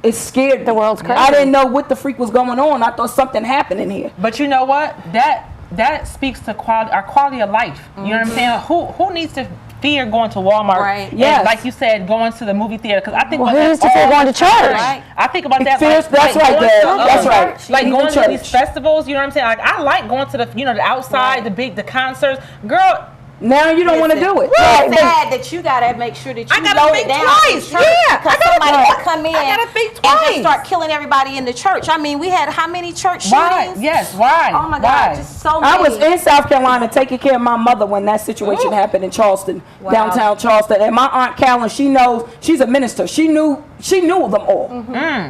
it scared me. The world's crazy. I didn't know what the freak was going on. I thought something happened in here. But you know what? That speaks to our quality of life. You know what I'm saying? Who needs to fear going to Walmart? Right. Yes. Like you said, going to the movie theater. Because I think who needs to fear going to church? Right. I think about that. That's right, Dad. That's right. Like going to these festivals. You know what I'm saying? Like I like going to the outside, the concerts. Girl. Now you don't want to do it. It's sad that you gotta make sure that you load it down twice. because somebody can come in think and just start killing everybody in the church. I mean, we had how many church shootings? Yes, why? Oh my God, just so many. I was in South Carolina taking care of my mother when that situation happened in Charleston, downtown Charleston. And my Aunt Callan, she knows, she's a minister. She knew them all.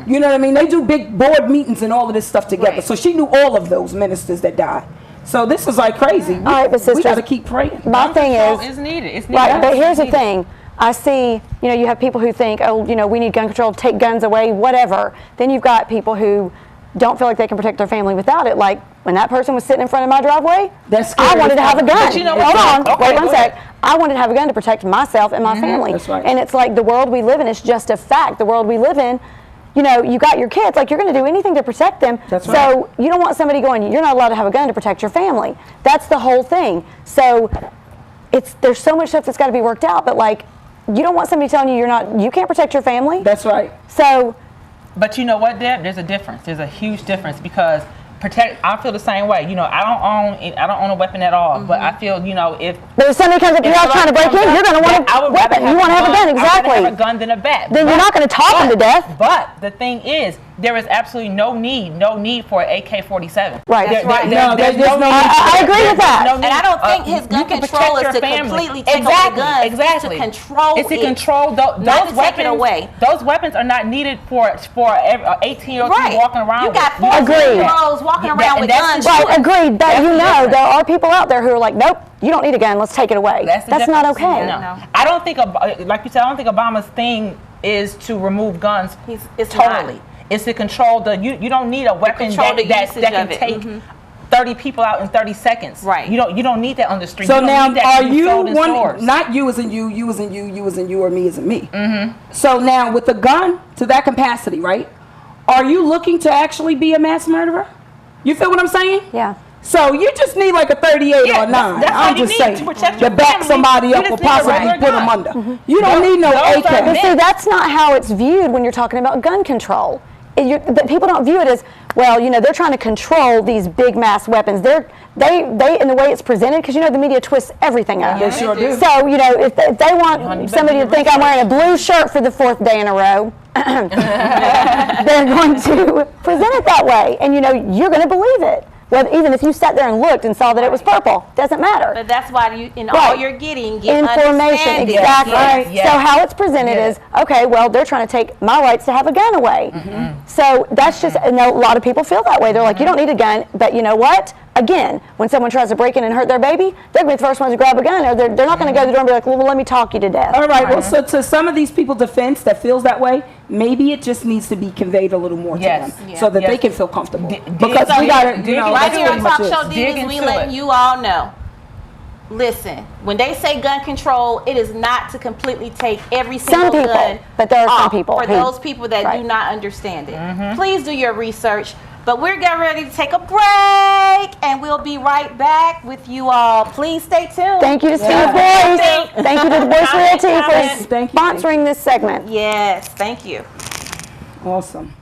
You know what I mean? They do big board meetings and all of this stuff together. So she knew all of those ministers that died. So this is like crazy. All right, but sisters, we got to keep praying. My thing is, it's needed. It's needed. Right, but here's the thing. I see, you have people who think, oh, we need gun control, take guns away, whatever. Then you've got people who don't feel like they can protect their family without it. Like when that person was sitting in front of my driveway, I wanted to have a gun. But you know Hold on, wait one sec. I wanted to have a gun to protect myself and my family. That's right. And it's like the world we live in, it's just a fact. The world we live in, you know, you got your kids, like you're going to do anything to protect them. That's so right. you don't want somebody going, you're not allowed to have a gun to protect your family. That's the whole thing. So there's so much stuff that's got to be worked out, but like, you don't want somebody telling you you can't protect your family. That's right. So. But you know what, Deb? There's a difference. There's a huge difference because I feel the same way. You know, I don't own a weapon at all. But I feel, you know, if somebody comes up to your house trying to break in, you're going to want a weapon. You want to have a gun, exactly. I'd rather have a gun than a bat. Then you're not going to talk them to death. But the thing is, there is absolutely no need for an AK-47. Right. That's right. There's no need. I agree with that. And I don't think his gun control is to completely take away guns. Exactly. It's to control It's to control those not to weapons. take it away. Those weapons are not needed for an 18-year-old Right. walking around. You got with. 14-year-olds walking around with guns. Right, agreed. But you know, there are people out there who are like, nope, you don't need a gun. Let's take it away. That's not okay. No. I don't think, like you said, I don't think Obama's thing is to remove guns It's totally. not. It's to control you don't need a weapon that can take 30 people out in 30 seconds. Right. You don't need that on the street. So you don't now, need that are to be you sold in stores. not you as in you as in you as in you, or me as in me? Mm-hmm. So now, with the gun to that capacity, right? Are you looking to actually be a mass murderer? You feel what I'm saying? Yeah. So you just need like a 38 or a 9. that's all I'm you just need saying to protect your to back family. somebody You up just or need a possibly regular put them gun. under. You don't need no those AK. are But see, that's not how it's viewed when you're talking about gun control. People don't view it as, well, you know, they're trying to control these big mass weapons. They in the way it's presented, because you know the media twists everything up. They sure do. So you know, if they want somebody to think I'm wearing a blue shirt for the 4th day in a row, they're going to present it that way, and you know you're going to believe it. Well, even if you sat there and looked and saw that it was purple, doesn't matter. But that's why all you're getting get information, understanding. exactly. Yes. Yes. So how it's presented is, okay, well, they're trying to take my rights to have a gun away. So that's just, and a lot of people feel that way. They're like, you don't need a gun, but you know what? Again, when someone tries to break in and hurt their baby, they're going to be the first ones to grab a gun, or they're not going to go to the door and be like, well, let me talk you to death. All right. Well, so to some of these people's defense that feels that way, maybe it just needs to be conveyed a little more to them, so that they can feel comfortable. Because we got to, Right here on Talk Show Dig Divas, we into letting it. you all know. Listen, when they say gun control, it is not to completely take every single people, gun but there are some off people for who- those people that right. do not understand it. Please do your research. But we're getting ready to take a break, and we'll be right back with you all. Please stay tuned. Thank you to Steve Boyce. Thank you to the Boyce Realty for Thank you. sponsoring this segment. Yes, thank you. Awesome.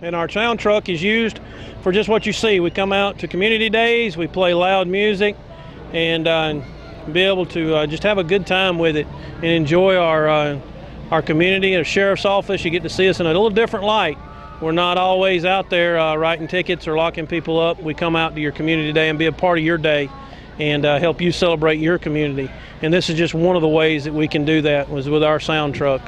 And our sound truck is used for just what you see. We come out to community days, we play loud music, and be able to just have a good time with it and enjoy our community. At a sheriff's office, you get to see us in a little different light. We're not always out there writing tickets or locking people up. We come out to your community day and be a part of your day and help you celebrate your community. And this is just one of the ways that we can do that, was with our sound truck.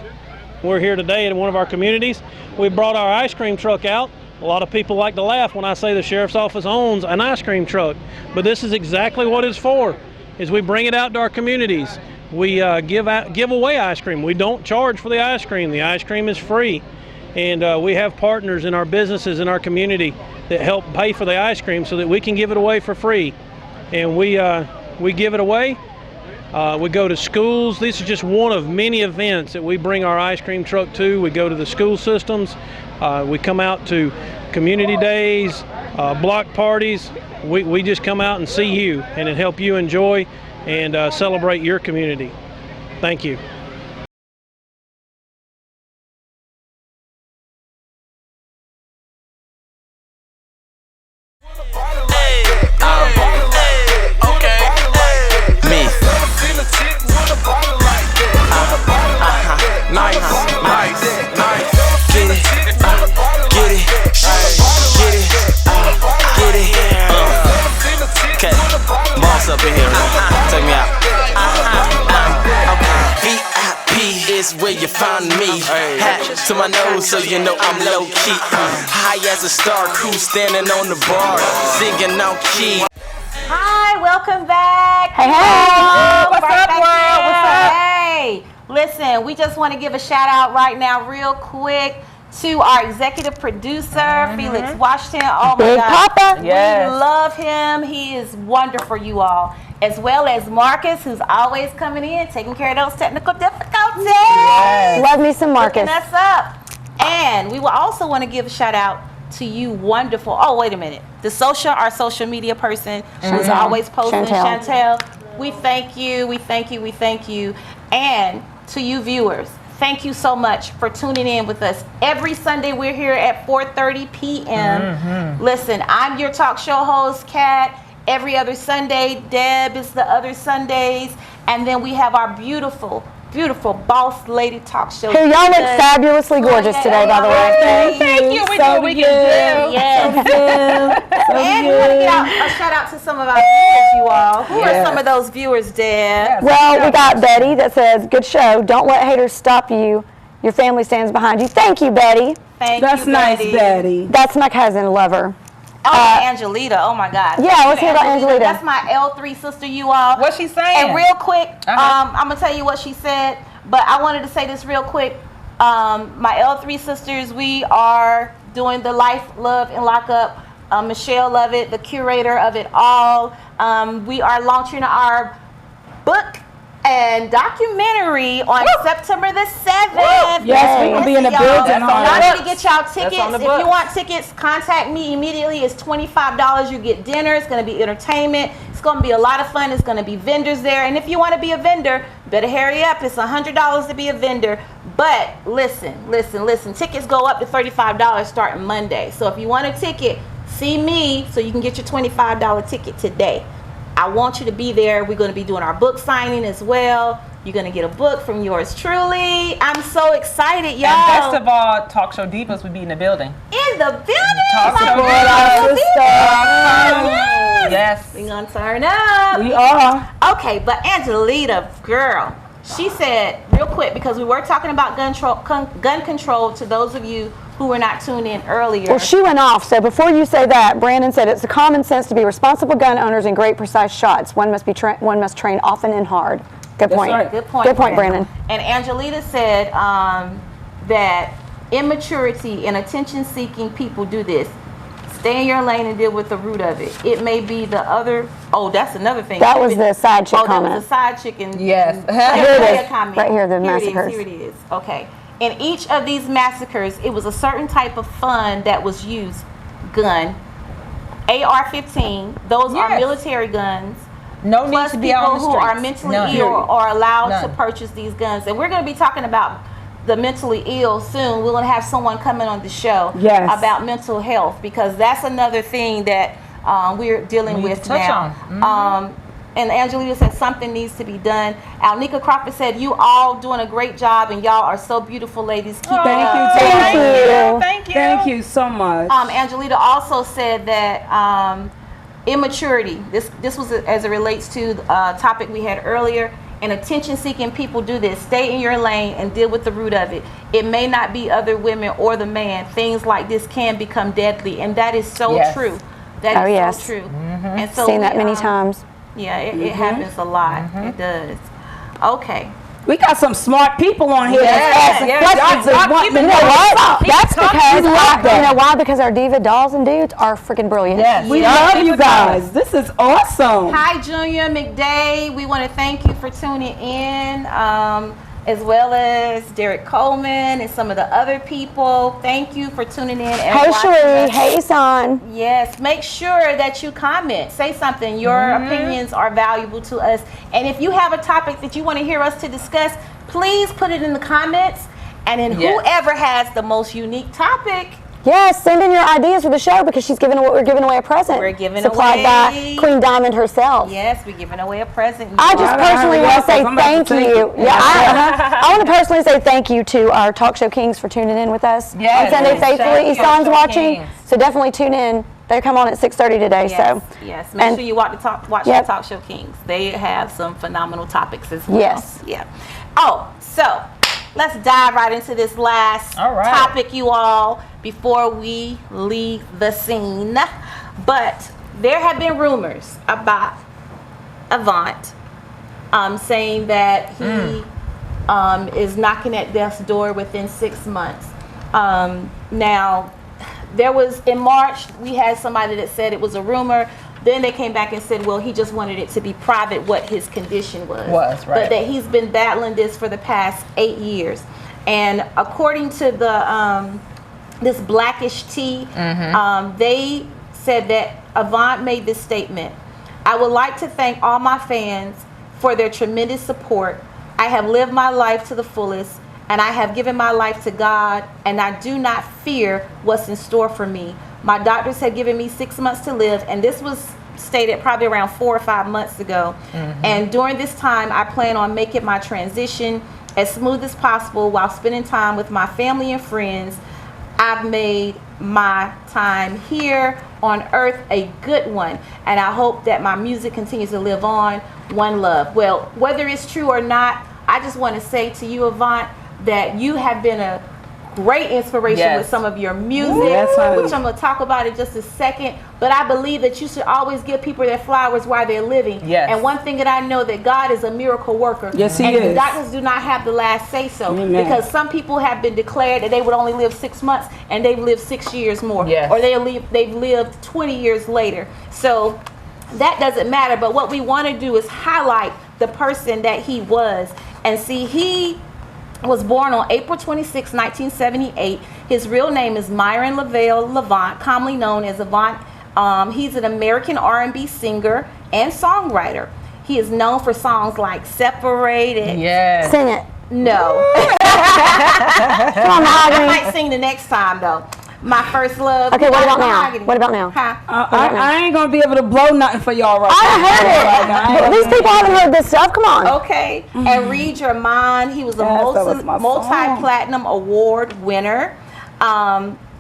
We're here today in one of our communities. We brought our ice cream truck out. A lot of people like to laugh when I say the sheriff's office owns an ice cream truck, but this is exactly what it's for, is we bring it out to our communities. We give away ice cream. We don't charge for the ice cream. The ice cream is free. And we have partners in our businesses in our community that help pay for the ice cream so that we can give it away for free. And we give it away. We go to schools. This is just one of many events that we bring our ice cream truck to. We go to the school systems. We come out to community days. block parties. We just come out and see you and help you enjoy and celebrate your community. Thank you. Up in here, take me out. VIP is where you find me. Hat to my nose, so you know I'm low key. High as a star, crew standing on the bar, singing on key. Hi, welcome back. Hey, hey. What's up, world? What's up? Hey, listen, we just want to give a shout out right now, real quick, to our executive producer, Felix Washington. Oh my Big God. Papa. Yes. We love him. He is wonderful, you all. As well as Marcus, who's always coming in, taking care of those technical difficulties. Yes. Love me some Marcus. Hooking us up. And we will also want to give a shout out to you, wonderful. Oh, wait a minute. Our social media person, who's always posting, Chantel. We thank you. We thank you. We thank you. And to you viewers, thank you so much for tuning in with us. Every Sunday we're here at 4:30 p.m. Listen, I'm your talk show host, Kat. Every other Sunday, Deb is the other Sundays. And then we have our beautiful, beautiful boss lady talk show. Who y'all look fabulously gorgeous today, by the way. Thank you. We do what we can do. Yes. And we want to get a shout out to some of our viewers, you all. Who are some of those viewers, Deb? Well, we got Betty that says, good show. Don't let haters stop you. Your family stands behind you. Thank you, Betty. That's nice, Betty. That's my cousin, Lover. Oh, Angelita. Oh, my God. Yeah, let's hear about Angelita. That's my L3 sister, you all. What's she saying? And real quick, I'm going to tell you what she said, but I wanted to say this real quick. My L3 sisters, we are doing the Life, Love, and Lockup. Michelle Lovett, the curator of it all. We are launching our book and documentary on September the 7th. Yes, we will be in the building. Y'all need to get y'all tickets. on the If you want tickets, contact me immediately. It's $25. You get dinner. It's going to be entertainment. It's going to be a lot of fun. It's going to be vendors there. And if you want to be a vendor, better hurry up. It's $100 to be a vendor. But listen. Tickets go up to $35 starting Monday. So if you want a ticket, see me so you can get your $25 ticket today. I want you to be there. We're going to be doing our book signing as well. You're going to get a book from yours truly. I'm so excited, y'all. And best of all, Talk Show Divas would be in the building. In the building. Talk My Show girl, Divas. Yes. We're going to turn up. We are. Okay, but Angelita, girl, she said real quick, because we were talking about gun control to those of you who were not tuned in earlier. Well, she went off. So before you say that, Brandon said it's a common sense to be responsible gun owners and great precise shots. One must train often and hard. Good point. right. Good point. Good point, Brandon. And Angelita said that immaturity and attention-seeking people do this. Stay in your lane and deal with the root of it. It may be the other. Oh, that's another thing. That was the side chick That comment. was the side chick. Yes. Here it is. Comment. Right here, the Here massacres. Here it is. Okay. In each of these massacres, it was a certain type of fun that was used. Gun, AR-15. Those are Yes. military guns. No need Plus to be people on the who streets. are mentally None. ill are allowed to None. purchase these guns. And we're going to be talking about the mentally ill soon. We're going to have someone coming on the show about mental health, because that's another thing that we're dealing with touch now. on. And Angelita said something needs to be done. Alnika Crawford said, you all doing a great job, and y'all are so beautiful, ladies. Keep it Thank up. you, Thank you. Thank you. Thank you so much. Angelita also said that immaturity, this was as it relates to the topic we had earlier, and attention-seeking people do this. Stay in your lane and deal with the root of it. It may not be other women or the man. Things like this can become deadly, and that is so true. That is so true. And so Seen that many times. Yeah, it happens a lot. It does. Okay. We got some smart people on here Yes, that's asking yes, questions y'all and wanting to You know know what's what? up. That's because We love that. you know why? Because our diva dolls and dudes are freaking brilliant. Yes. We love you guys. This is awesome. Hi, Junior McDay. We want to thank you for tuning in. as well as Derek Coleman and some of the other people. Thank you for tuning in and Hey, watching Cherie. us. Hey, son. Yes, make sure that you comment. Say something. Your opinions are valuable to us. And if you have a topic that you want to hear us to discuss, please put it in the comments. And then whoever has the most unique topic, Yes, send in your ideas for the show because we're giving away a present. We're giving supplied away- by Queen Diamond herself. yes, we're giving away a present. I just personally want to say thank you. Yeah, I want to personally say thank you to our Talk Show Kings for tuning in with us Yes. on Sunday Yes. faithfully. Thank you, Isan's Talk Show watching, Kings. so definitely tune in. They come on at 6:30 today. Yes, So yes. Make and- sure you watch the Talk Show Kings. They have some phenomenal topics as well. Yes. Yeah. Oh, so let's dive right into this last All right. topic, you all, before we leave the scene. But there have been rumors about Avant saying that he is knocking at death's door within 6 months. Now, there was, in March, we had somebody that said it was a rumor. Then they came back and said, well, he just wanted it to be private what his condition was. Right. But that he's been battling this for the past 8 years. And according to the this Blackish Tea, they said that Avant made this statement: "I would like to thank all my fans for their tremendous support. I have lived my life to the fullest, and I have given my life to God, and I do not fear what's in store for me. My doctors have given me 6 months to live," and this was stated probably around 4 or 5 months ago. "And during this time, I plan on making my transition as smooth as possible while spending time with my family and friends. I've made my time here on earth a good one, and I hope that my music continues to live on. One love." Well, whether it's true or not, I just want to say to you, Avant, that you have been a great inspiration with some of your music, which I'm going to talk about in just a second. But I believe that you should always give people their flowers while they're living. Yes. And one thing that I know, that God is a miracle worker. Yes, He and is. the doctors do not have the last say so. Amen. Because some people have been declared that they would only live 6 months, and they've lived 6 years more. Yes. Or they've lived 20 years later. So that doesn't matter. But what we want to do is highlight the person that he was. And see, he was born on April 26, 1978. His real name is Myron Lavelle Levant, commonly known as Avant. He's an American R&B singer and songwriter. He is known for songs like "Separated." Yes. Sing it. No. Come on, I Mahogany. might sing the next time though. "My First Love." Okay, what about now? Mahogany. What about now? Huh? I ain't gonna be able to blow nothing for y'all right I now. heard Right now, I ain't it. These gonna people haven't heard this stuff. Come on. Okay. And "Read Your Mind." He was a Yes, that was my song. multi-platinum award winner.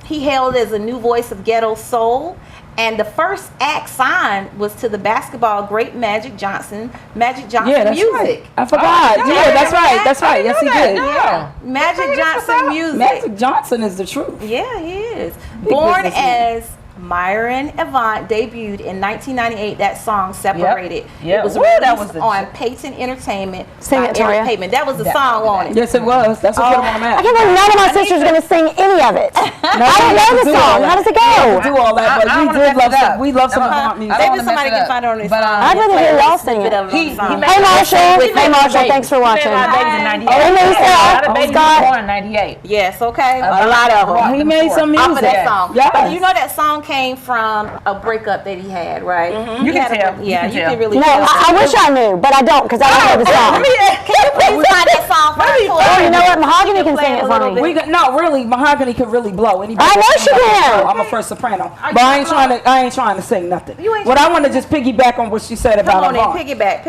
He hailed as a new voice of ghetto soul. And the first act signed was to the basketball great Magic Johnson Yeah, that's Music. right. I forgot. Yeah, that's right. That's right. Yes, he did. Yeah. Magic Johnson Music. Magic Johnson is the truth. Yeah, he is. Big Born businessman. as Myron Avant, debuted in 1998. That song "Separated." Yep. It was Woo, released that was the on Peyton Entertainment. Sing by it, Eric Toria. Payton. That was the song on it. Yes, it was. That's what put him on I that. can't believe none of my sisters are going to sing any of it. I don't know the song. How does it go? Do all that, but I we wanna did mess love it some. up. We love some Avant music. Maybe wanna mess somebody it can up. find it on this But, song. I'd rather hear y'all sing it. He Hey, Marshall. Hey, Marshall. Thanks for watching. A lot of babies in 98. Hey, Lisa. A lot of babies Scott. born in 98. Yes, okay. A lot of them. He made some Off of music. that song. Yes. But you know that song came from a breakup that he had, right? You He can had a- tell. Yeah, You can you tell. can really No, tell. I wish I knew, but I don't because I don't know the song. Can you please find that song for us? Oh, you know what? Mahogany can play sing it it a for little me. bit. We got, no, really, Mahogany could really blow. Anybody I know that she sings can. I'm a first soprano, Are but you I ain't trying trying to. I ain't trying to sing nothing. You ain't What I want to just piggyback on what she said Come about on in, Avant. piggyback.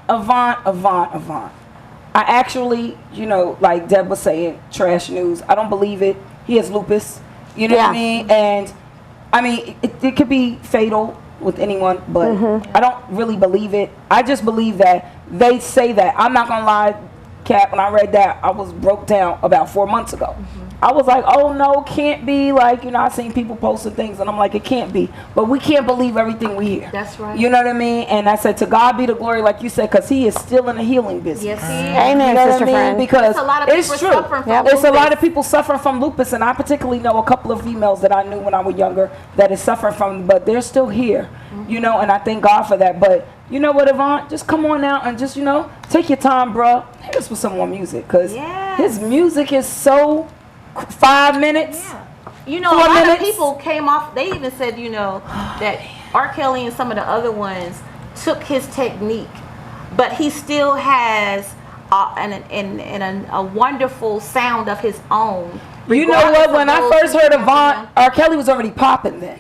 Avant. I actually, like Deb was saying, trash news. I don't believe it. He has lupus. You know what I mean? And I mean, it could be fatal with anyone, but I don't really believe it. I just believe that they say that. I'm not gonna lie, Kat, when I read that, I was broke down about 4 months ago. I was like, oh no, can't be. Like, I seen people posting things and I'm like, it can't be. But we can't believe everything we hear. That's right. You know what I mean? And I said, to God be the glory, like you said, because he is still in the healing business. Yes, he is. Amen, You know what sister I mean? friend. Because It's a lot of it's people true. suffering from It's a lot lupus. of people suffering from lupus, and I particularly know a couple of females that I knew when I was younger that is suffering from, but they're still here, and I thank God for that. But you know what, Avant? Just come on out and just, take your time, bro. Hit us with some more music, because his music is so 5 minutes. Yeah. A lot of people came off, they even said, that R. Kelly and some of the other ones took his technique, but he still has a wonderful sound of his own. You know what? When I first heard Avant, R. Kelly was already popping then.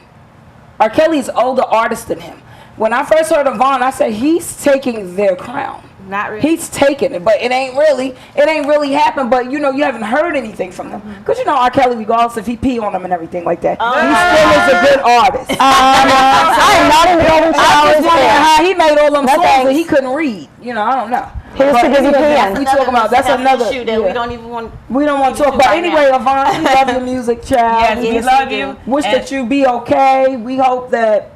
R. Kelly's older artist than him. When I first heard Avant, I said, he's taking their crown. Not really. He's taking it, but it ain't really happened. But you haven't heard anything from them, because R. Kelly, regardless if he pee on them and everything like that, he still is a good artist. I am not in the golden I just showers. wonder how he made all them songs and he couldn't read. I don't know. He was too busy peeing. We talking about that's another issue that we don't even want. We don't want to talk about. Anyway, Avant, we love your music, child. Yes, we love you. Wish that you be okay. We hope that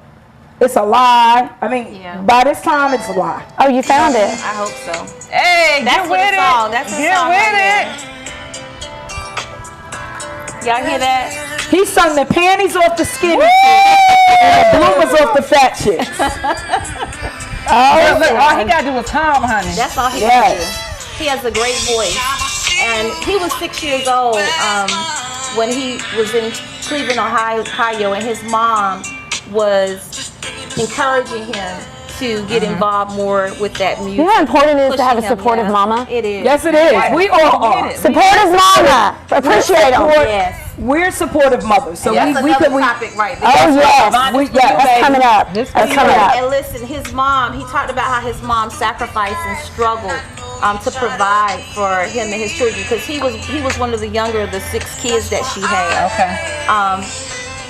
it's a lie. I mean, by this time, it's a lie. Oh, you found it. I hope so. Hey, That's get with it. song. That's a Get song with right it. Y'all hear that? He sung the panties off the skinny chicks and the bloomers off the fat chicks. Look, all he got to do is hum, honey. That's all he can do. He has a great voice. And he was 6 years old when he was in Cleveland, Ohio, and his mom was encouraging him to get involved more with that music. You know how important it is to have a Pushing him, supportive mama? It is. Yes, it is. We all are. Supportive mama. Appreciate them. Yes. We're supportive mothers, so That's we another could. topic right there. Oh, yes. That's coming up. This That's is coming up. And listen, his mom, he talked about how his mom sacrificed and struggled to provide for him and his children, because he was one of the younger of the 6 kids that she had. Okay.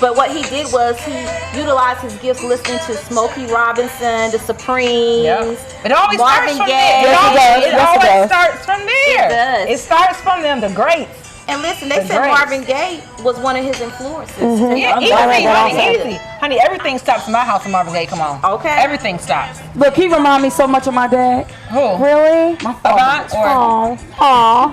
But what he did was he utilized his gifts listening to Smokey Robinson, the Supremes, It always Marvin starts from Gaye. there. It Yes, it always does. starts from there. It does. It starts from them, the greats. And listen, they The said greats. Marvin Gaye was one of his influences. Yeah, easy. Honey, everything stops in my house when Marvin Gaye come on. Okay. Everything stops. Look, he remind me so much of my dad. Who? Really? My father. Avant or? Aw.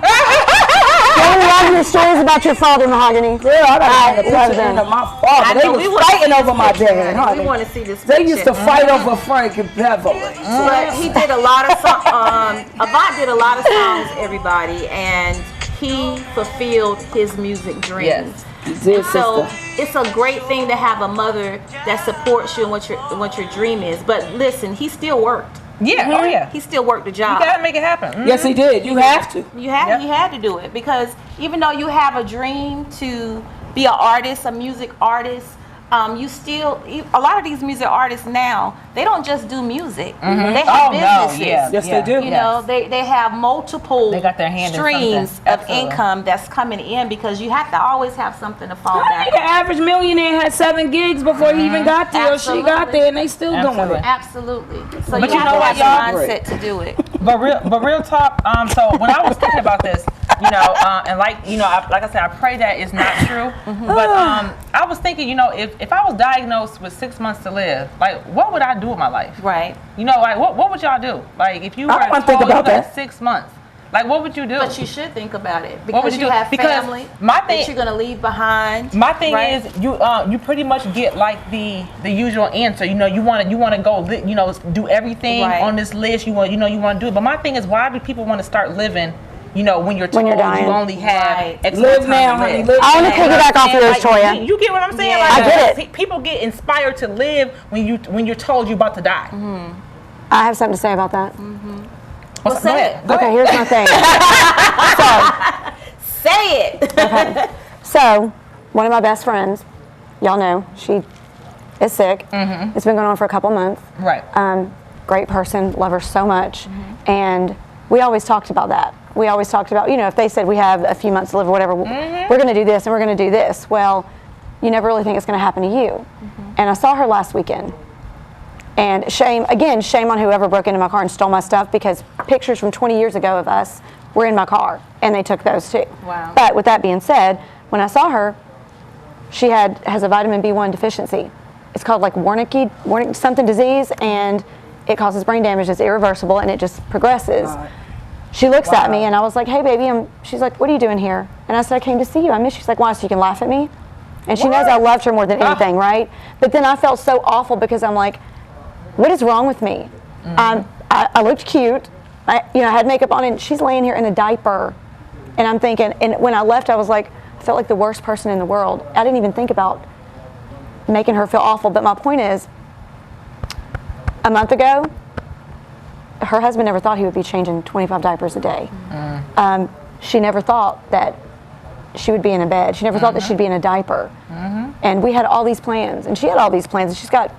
Let me love your stories about your father, Mahogany. Yeah, I got a love picture them. of my father. They was fighting over my dad, honey. We want to see this They picture. used to fight over Frank and Beverly. But he did a lot of songs. Avant did a lot of songs, everybody, and he fulfilled his music dreams. Yes. He did, So sister. it's a great thing to have a mother that supports you and what your dream is. But listen, he still worked. Yeah, oh yeah. He still worked the job. You gotta make it happen. Yes, he did. You have to. He had to do it, because even though you have a dream to be an artist, a music artist, you still, a lot of these music artists now, they don't just do music. They have businesses. Yes, they do. You know, they have multiple They got their hand in streams something. of Absolutely. income that's coming in, because you have to always have something to fall I back think the on. average millionaire had 7 gigs before he even got there or she got there, and they still doing Absolutely. it. Absolutely. So But you you have know to what, have the y'all? mindset to do it. But real talk. So when I was thinking about this, and like I said, I pray that it's not true. But I was thinking, if I was diagnosed with 6 months to live, like what would I do with my life? Right. Like what would y'all do? Like if you were I don't wanna think told you about got that. 6 months, like what would you do? But you should think about it, What would because you you do? have Because family my that thing- you're gonna leave behind. My thing right? is you pretty much get like the usual answer. You want to go do everything Right. on this list. You want to do it. But my thing is, why do people want to start living? When you're told you're dying. you only have Right. X Live amount of now, time to honey, live. live I want to piggyback off yours, Like, Toya. you get what I'm saying? Yeah. Like, I get it. People get inspired to live when you're told you're about to die. I have something to say about that. What's say go it. ahead. Go Okay, ahead. here's my thing. Say it. So, one of my best friends, y'all know, she is sick. It's been going on for a couple months. Right. Great person, love her so much. And we always talked about that. We always talked about, if they said we have a few months to live or whatever, we're going to do this and we're going to do this. Well, you never really think it's going to happen to you. And I saw her last weekend. And shame on whoever broke into my car and stole my stuff, because pictures from 20 years ago of us were in my car and they took those too. Wow. But with that being said, when I saw her, she has a vitamin B1 deficiency. It's called like Wernicke something disease, and it causes brain damage. It's irreversible and it just progresses. She looks at me and I was like, hey baby, she's like, what are you doing here? And I said, I came to see you. I miss you. She's like, why? So you can laugh at me? And she knows I loved her more than anything, right? But then I felt so awful, because I'm like, what is wrong with me? I looked cute. I had makeup on, and she's laying here in a diaper. And I'm thinking, and when I left, I was like, I felt like the worst person in the world. I didn't even think about making her feel awful. But my point is, a month ago, her husband never thought he would be changing 25 diapers a day. She never thought that she would be in a bed. She never thought that she'd be in a diaper. And we had all these plans, and she had all these plans. And she's got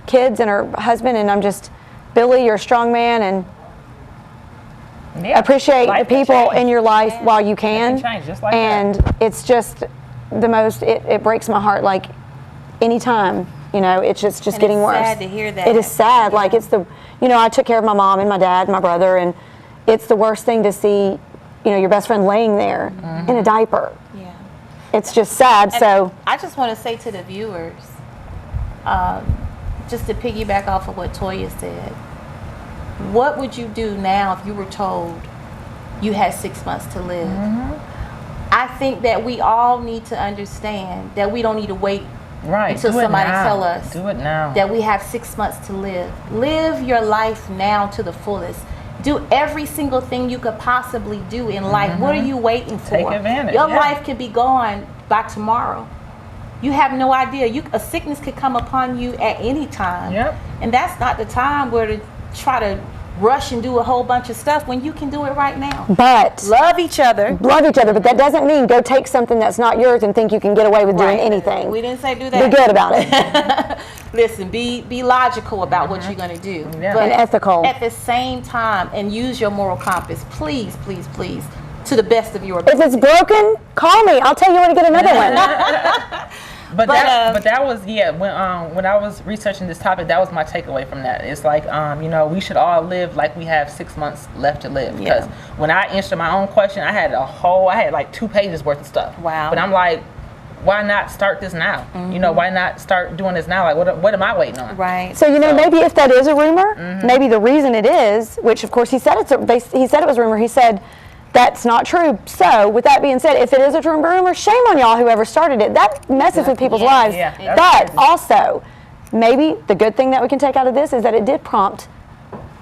kids and her husband, and I'm just, Billy, you're a strong man, and appreciate the people in your life while you can. Change just like and that. It's just the most, it breaks my heart. Like, anytime, it's just And getting it's worse. sad to hear that. It is sad. Like, it's the, I took care of my mom and my dad and my brother, and it's the worst thing to see, your best friend laying there in a diaper. Yeah. It's just sad. And so I just want to say to the viewers, just to piggyback off of what Toya said, what would you do now if you were told you had 6 months to live? I think that we all need to understand that we don't need to wait until somebody tell us Do it now. that we have 6 months to live. Live your life now to the fullest. Do every single thing you could possibly do in life. What are you waiting for? Take advantage. Your life could be gone by tomorrow. You have no idea. A sickness could come upon you at any time. Yep. And that's not the time where to try to rush and do a whole bunch of stuff when you can do it right now. but Love each other. but that doesn't mean go take something that's not yours and think you can get away with doing anything. We didn't say do Be that. good about it. Listen, be logical about what you're going to do. Yeah. But And ethical. at the same time, and use your moral compass. Please, please, please, to the best of your If ability. it's broken, call me. I'll tell you where to get another one. But that was when I was researching this topic, that was my takeaway from that. It's like we should all live like we have 6 months left to live. Because when I answered my own question, I had like 2 pages worth of stuff. Wow. But I'm like, why not start this now? Why not start doing this now? Like, what am I waiting on? Right. So maybe if that is a rumor, maybe the reason it is, which of course he said he said it was a rumor. He said that's not true. So with that being said, if it is a rumor, shame on y'all whoever started it. That messes with people's lives. Yeah, but also, maybe the good thing that we can take out of this is that it did prompt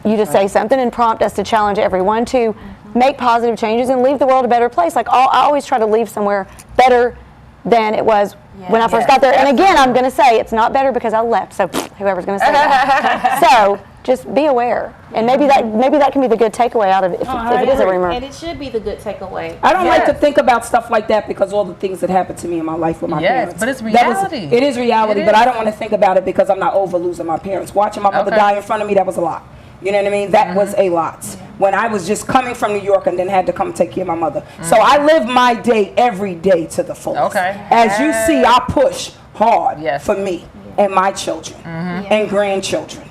you to say something and prompt us to challenge everyone to make positive changes and leave the world a better place. Like I always try to leave somewhere better than it was when I first got there. And again, I'm going to say it's not better because I left. So whoever's going to say that. So just be aware, and maybe that can be the good takeaway out of it if it is a rumor. And it should be the good takeaway. I don't like to think about stuff like that because all the things that happened to me in my life with my parents. But it's reality. It is reality, but I don't want to think about it because I'm not over losing my parents. Watching my mother die in front of me, that was a lot. You know what I mean? That was a lot. When I was just coming from New York and then had to come take care of my mother. So I live my day every day to the fullest. As you see, I push hard for me and my children and grandchildren.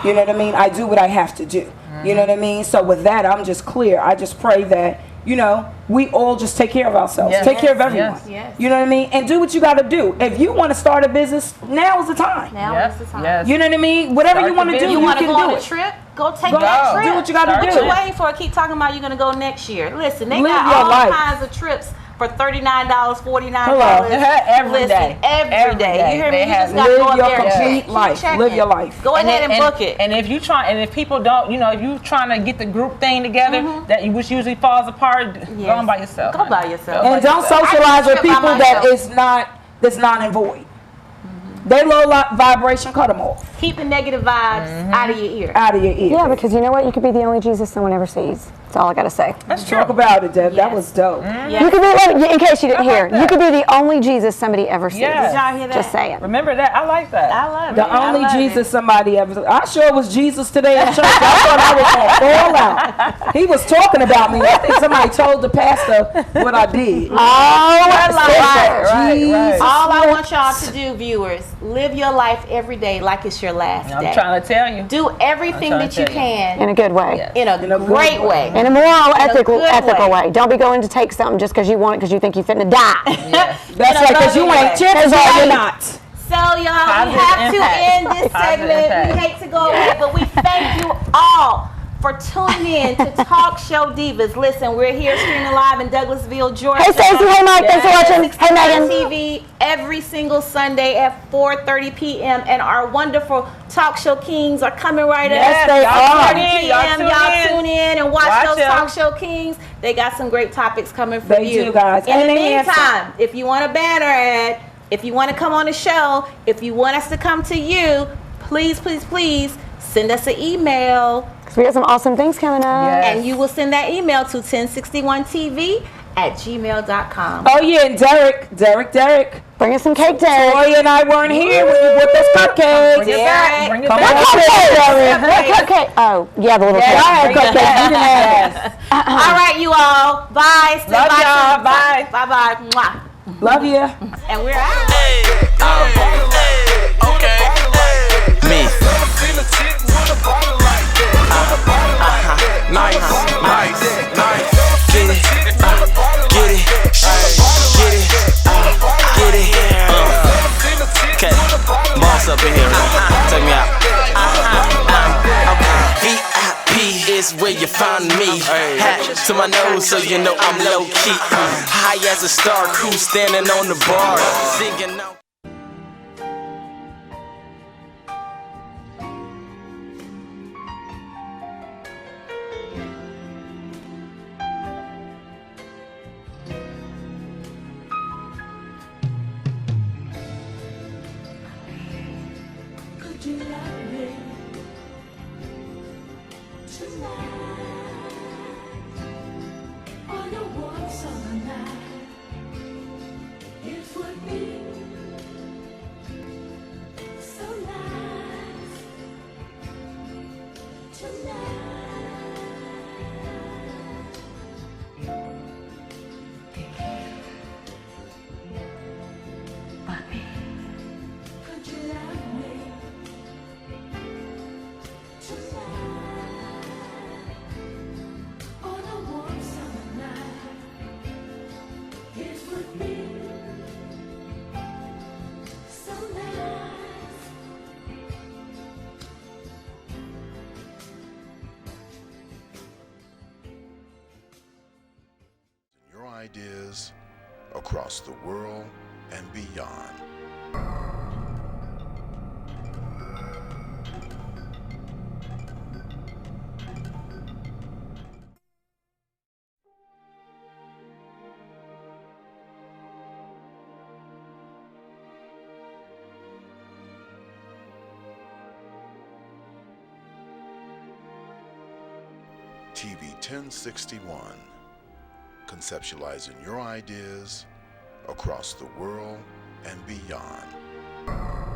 You know what I mean? I do what I have to do. You know what I mean? So with that, I'm just clear. I just pray that, we all just take care of ourselves. Take care of everyone. You know what I mean? And do what you got to do. If you want to start a business, now is the time. Now is the time. You know what I mean? Whatever you want to do, You can want to go on do a it. trip? Go take that trip. Do what you got to do. What you waiting for? Keep talking about you're going to go next year. Listen, they Live got your all life. kinds of trips for $39, $49. Hello. Every day. Every day. You hear me? You just got to Live go up your there and complete check. life. Keep Live your checking. life. Go ahead and book it. And if people don't, if you trying to get the group thing together, which usually falls apart, go on by yourself. Go by yourself. And don't socialize with people that's not and void. They low vibration, cut them off. Keep the negative vibes out of your ear. Out of your ear. Yeah, because you know what? You could be the only Jesus someone ever sees. That's all I got to say. That's true. Talk about it, Deb. That was dope. You could be, in case you didn't hear, you could be the only Jesus somebody ever sees. Yes. Did y'all hear that? Just saying. Remember that? I like that. I love it. The I only love Jesus it. somebody ever. I sure was Jesus today at church. I thought I was going to fall out. He was talking about me. I think somebody told the pastor what I did. Right. All I want y'all to do, viewers, live your life every day like it's your last day. I'm trying to tell you. Do everything trying that to you tell you. can In a good way. in a great way. In a moral, ethical good way. Don't be going to take something just because you want it because you think you're finna die. That's right, because you ain't. Chances are you're not. So y'all, we Positive have impact. to end this Positive segment. impact. We hate to go away, but we thank you all for tuning in to Talk Show Divas. Listen, we're here streaming live in Douglasville, Georgia. Hey Stacey, hey Mike, thanks for watching. Hey Megan. TV every single Sunday at 4:30 p.m. and our wonderful talk show kings are coming right Yes, up. they are. 4:30 p.m. Y'all tune in and watch those them. talk show kings. They got some great topics coming for They you. do, guys. In And the they answer. meantime, if you want a banner ad, if you want to come on the show, if you want us to come to you, please, please, please send us an email. We got some awesome things coming up. Yes. And you will send that email to 1061tv@gmail.com. Oh yeah, and Derek. Bring us some cake, Derek. Toya and I weren't here when you whipped us cupcakes. Bring it back. Bring it Come back. on. Cupcake. Oh, yeah, the little cupcake. Yes. All right, you all. Bye. Say Love bye to y'all. the- Bye. Bye-bye. Mwah. Love you. And we're out. Okay. Me. Nice. Get it. Get it. Get it. Okay. Boss up in here. Take me out. Okay. VIP is where you find me. Hat to my nose so you know I'm low key. High as a star, crew standing on the bar, singing out. Could you love me tonight on a warm summer night? It would be so nice tonight. Could you love me tonight on a warm summer night? It would be so nice. Your ideas across the world and beyond. TV 1061, conceptualizing your ideas across the world and beyond.